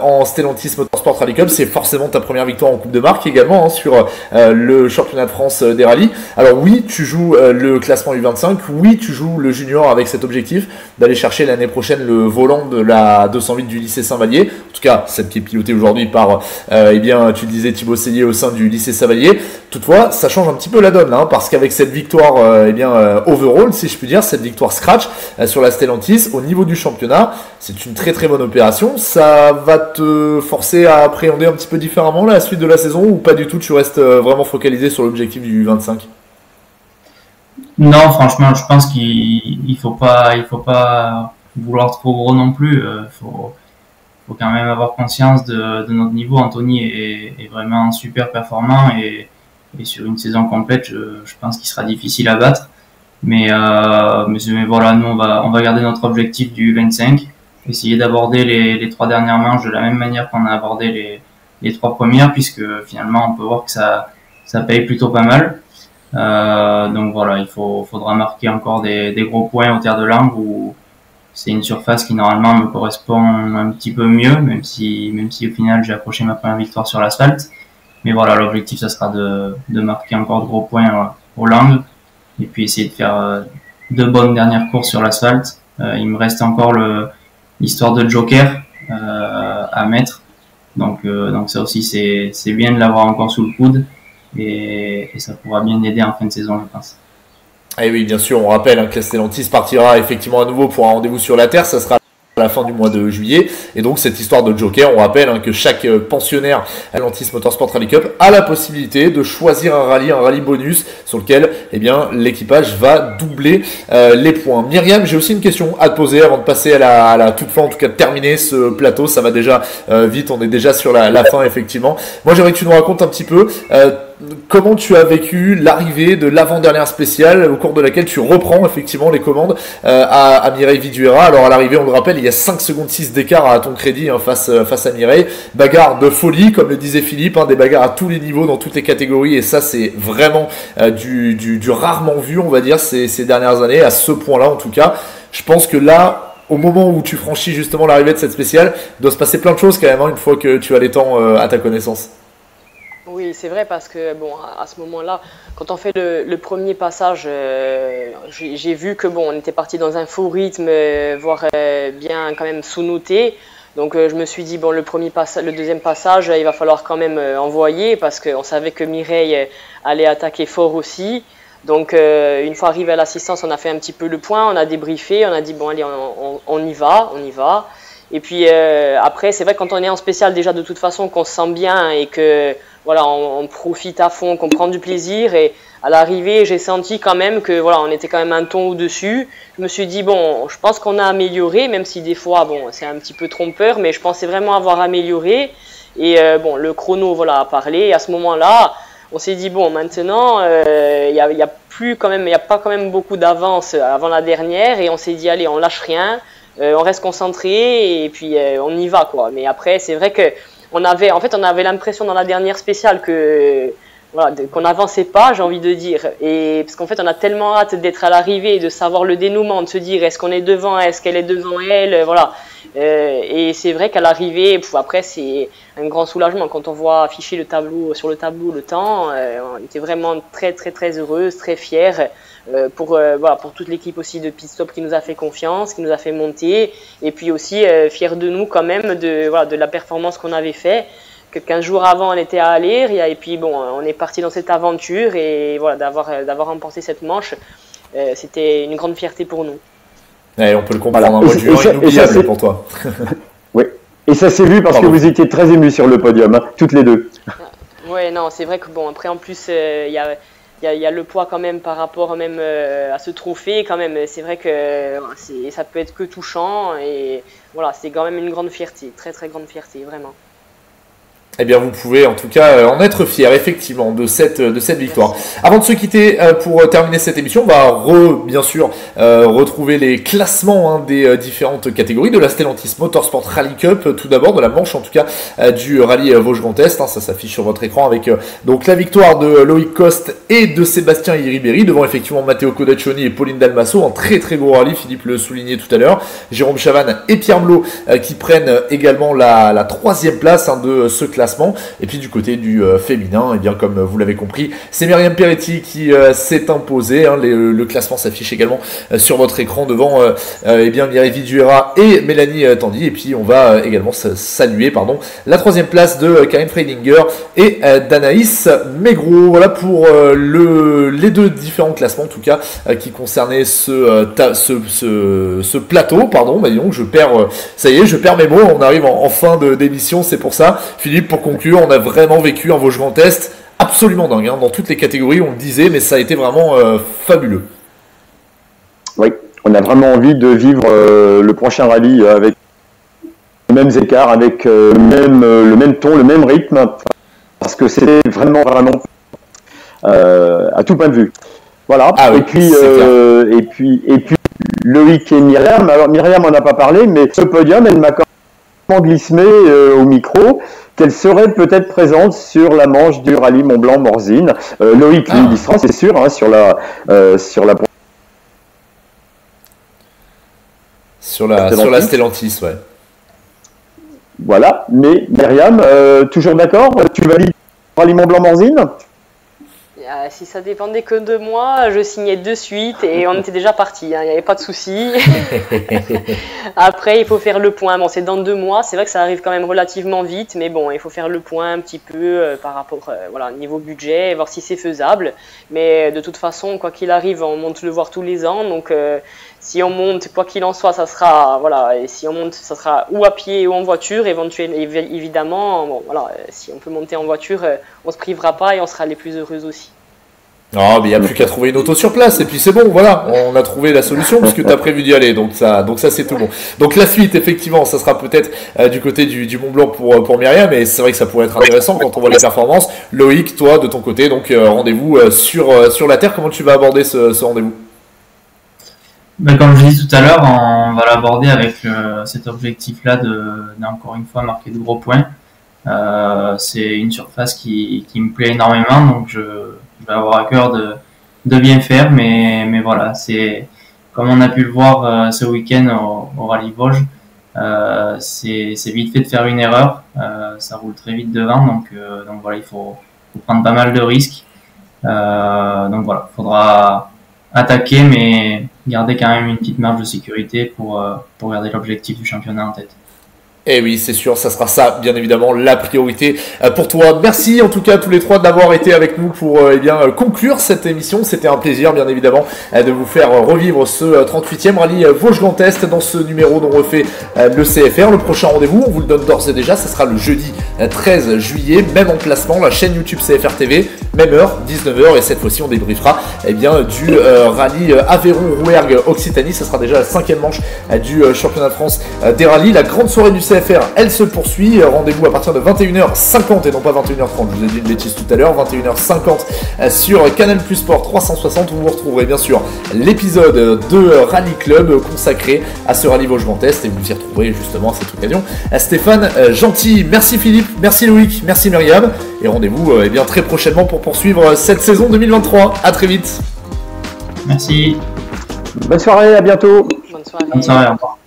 en Stellantis Motorsport Rally Cup. C'est forcément ta première victoire en Coupe de Marque également sur le championnat de France des rallyes. Alors oui, tu joues le classement U25, oui, tu joues le junior avec cet objectif d'aller chercher l'année prochaine le volant de la 208 du lycée Saint-Vallier, en tout cas celle qui est pilotée aujourd'hui par tu le disais, Thibaut Sellier au sein du lycée Saint-Vallier. Toutefois, ça change un petit peu la donne parce qu'avec cette victoire overall, si je puis dire, cette victoire scratch sur la Stellantis au niveau du championnat, c'est une très très bonne opération. Ça va te forcer à appréhender un petit peu différemment la suite de la saison ou pas du tout, tu restes vraiment focalisé sur l'objectif du 25? Non, franchement, je pense qu'il faut pas vouloir trop gros non plus. Faut quand même avoir conscience de notre niveau. Anthony est vraiment super performant et sur une saison complète, je pense qu'il sera difficile à battre. Mais voilà, nous on va garder notre objectif du 25, essayer d'aborder les 3 dernières manches de la même manière qu'on a abordé les 3 premières, puisque finalement on peut voir que ça paye plutôt pas mal. Donc voilà, faudra marquer encore des gros points au terre de Langres où c'est une surface qui normalement me correspond un petit peu mieux, même si au final j'ai accroché ma première victoire sur l'asphalte. Mais voilà, l'objectif ça sera de marquer encore de gros points au Langres et puis essayer de faire 2 bonnes dernières courses sur l'asphalte. Il me reste encore l'histoire de Joker à mettre, donc ça aussi c'est bien de l'avoir encore sous le coude et ça pourra bien aider en fin de saison, je pense. Et oui, bien sûr, on rappelle que la Stellantis partira effectivement à nouveau pour un rendez-vous sur la Terre, ça sera à la fin du mois de juillet, et donc cette histoire de Joker, on rappelle que chaque pensionnaire à Stellantis Motorsport Rally Cup a la possibilité de choisir un rallye bonus sur lequel l'équipage va doubler les points. Myriam, j'ai aussi une question à te poser avant de passer à la toute fin, en tout cas de terminer ce plateau, ça va déjà vite, on est déjà sur la fin effectivement. Moi j'aimerais que tu nous racontes un petit peu comment tu as vécu l'arrivée de l'avant-dernière spéciale au cours de laquelle tu reprends effectivement les commandes à Mireille Viduera. Alors à l'arrivée, on le rappelle, il y a 5 secondes 6 d'écart à ton crédit face à Mireille. Bagarre de folie, comme le disait Philippe, des bagarres à tous les niveaux, dans toutes les catégories, et ça c'est vraiment du rarement vu, on va dire, ces dernières années, à ce point-là en tout cas. Je pense que là, au moment où tu franchis justement l'arrivée de cette spéciale, il doit se passer plein de choses quand même, une fois que tu as les temps à ta connaissance. Oui, c'est vrai parce que bon, à ce moment-là, quand on fait le premier passage, j'ai vu que bon, on était parti dans un faux rythme, voire bien quand même sous-noté. Donc je me suis dit bon, le deuxième passage, il va falloir quand même envoyer parce qu'on savait que Mireille allait attaquer fort aussi. Donc une fois arrivé à l'assistance, on a fait un petit peu le point, on a débriefé, on a dit bon allez, on y va. Et puis après, c'est vrai que quand on est en spécial déjà de toute façon, qu'on se sent bien et que voilà, on profite à fond, qu'on prend du plaisir. Et à l'arrivée, j'ai senti quand même que voilà, on était quand même un ton au-dessus. Je me suis dit bon, je pense qu'on a amélioré, même si des fois bon, c'est un petit peu trompeur, mais je pensais vraiment avoir amélioré. Et bon, le chrono voilà a parlé. Et à ce moment-là, on s'est dit bon, maintenant il y a pas quand même beaucoup d'avance avant la dernière, et on s'est dit allez, on lâche rien, on reste concentré et puis on y va quoi. Mais après, c'est vrai que on avait l'impression dans la dernière spéciale qu'on n'avançait pas, j'ai envie de dire. Et parce qu'en fait, on a tellement hâte d'être à l'arrivée et de savoir le dénouement, de se dire est-ce qu'on est devant, est-ce qu'elle est devant elle, voilà. Et c'est vrai qu'à l'arrivée, après, c'est un grand soulagement quand on voit afficher sur le tableau le temps. On était vraiment très très très heureuse, très fière. Pour toute l'équipe aussi de Pit Stop qui nous a fait confiance, qui nous a fait monter, et puis aussi fiers de nous quand même de la performance qu'on avait fait, que 15 jours avant on était à Aller, et puis bon, on est parti dans cette aventure, et voilà, d'avoir remporté cette manche, c'était une grande fierté pour nous. Ouais, on peut le comprendre, un match inoubliable pour toi. Oui, et ça s'est vu parce que vous étiez très émus sur le podium, toutes les deux. Ouais, non, c'est vrai que bon, après en plus il y a le poids quand même par rapport même à ce trophée quand même. C'est vrai que ça peut être que touchant, et voilà, c'est quand même une grande fierté, très très grande fierté, vraiment. Eh bien, vous pouvez en tout cas en être fiers, effectivement, de cette victoire. Avant de se quitter, pour terminer cette émission, on va bien sûr retrouver les classements des différentes catégories de la Stellantis Motorsport Rally Cup. Tout d'abord, de la manche, en tout cas, du rallye Vosges Grand Est. Ça s'affiche sur votre écran avec donc la victoire de Loïc Coste et de Sébastien Iriberi devant effectivement Matteo Codaccioni et Pauline Dalmasso. Un très très gros rallye, Philippe le soulignait tout à l'heure. Jérôme Chavannes et Pierre Mlot qui prennent également la 3e place de ce classement. Et puis du côté du féminin, et bien comme vous l'avez compris, c'est Myriam Peretti qui s'est imposée. Le classement s'affiche également sur votre écran devant Mireille Viduera et Mélanie Tandy. Et puis on va également saluer la 3e place de Karine Freidinger et d'Anaïs Maigreau. Voilà pour les 2 différents classements en tout cas qui concernaient ce plateau. Donc je perds mes mots, on arrive en fin d'émission, c'est pour ça. Philippe, pour conclure, on a vraiment vécu un Vosges Grand Est absolument dingue, dans toutes les catégories, on le disait, mais ça a été vraiment fabuleux. Oui, on a vraiment envie de vivre le prochain rallye avec les mêmes écarts, avec le même ton, le même rythme, parce que c'est vraiment à tout point de vue. Voilà. Ah oui, et puis Loïc et Myriam. Alors Myriam en a pas parlé, mais ce podium, elle m'a quand même glissé au micro qu'elle serait peut-être présente sur la manche du rallye Mont-Blanc-Morzine. Loïc, lui, il sera, c'est sûr, hein, sur la Stellantis, ouais. Voilà, mais Myriam, toujours d'accord? Tu valides le rallye Mont-Blanc-Morzine? Si ça dépendait que de moi, je signais de suite et on était déjà parti, hein, il n'y avait pas de souci. Après, il faut faire le point. Bon, c'est dans 2 mois, c'est vrai que ça arrive quand même relativement vite, mais bon, il faut faire le point un petit peu par rapport voilà, niveau budget, voir si c'est faisable. Mais de toute façon, quoi qu'il arrive, on monte le voir tous les ans, donc si on monte, quoi qu'il en soit, ça sera, voilà, et si on monte, ça sera ou à pied ou en voiture, évidemment, bon, voilà, si on peut monter en voiture, on se privera pas et on sera les plus heureux aussi. Non, mais il n'y a plus qu'à trouver une auto sur place, et puis c'est bon, voilà, on a trouvé la solution, parce que tu as prévu d'y aller, donc ça c'est tout bon. Donc la suite, effectivement, ça sera peut-être du côté du Mont Blanc pour Myriam, et c'est vrai que ça pourrait être intéressant quand on voit les performances. Loïc, toi, de ton côté, donc rendez-vous sur la Terre, comment tu vas aborder ce rendez-vous? Ben, comme je disais tout à l'heure, on va l'aborder avec cet objectif-là d'encore une fois marquer de gros points. C'est une surface qui me plaît énormément, donc je vais avoir à cœur de bien faire, mais voilà, c'est comme on a pu le voir ce week-end au Rallye Vosges, c'est vite fait de faire une erreur, ça roule très vite devant, donc voilà, il faut prendre pas mal de risques, donc voilà, il faudra attaquer, mais garder quand même une petite marge de sécurité pour garder l'objectif du championnat en tête. Eh oui, c'est sûr, ça sera ça, bien évidemment, la priorité pour toi. Merci en tout cas à tous les trois d'avoir été avec nous pour conclure cette émission. C'était un plaisir, bien évidemment, de vous faire revivre ce 38e rallye Vosges-Grand Est dans ce numéro dont refait le CFR. Le prochain rendez-vous, on vous le donne d'ores et déjà, ça sera le jeudi 13 juillet, même emplacement, la chaîne YouTube CFR TV, même heure, 19h, et cette fois-ci on débriefera du rallye Aveyron-Rouergue-Occitanie. Ça sera déjà la 5e manche du championnat de France des rallyes. La grande soirée du CFR, elle se poursuit. Rendez-vous à partir de 21h50 et non pas 21h30. Je vous ai dit une bêtise tout à l'heure. 21h50 sur Canal Plus Sport 360 où vous retrouverez bien sûr l'épisode de Rallye Club consacré à ce rallye Vosges-Grand Est et vous y retrouverez justement à cette occasion Stéphane Gentil. Merci Philippe, merci Loïc, merci Myriam et rendez-vous très prochainement pour poursuivre cette saison 2023. À très vite. Merci. Bonne soirée, à bientôt. Bonne soirée. Bonne soirée, au revoir.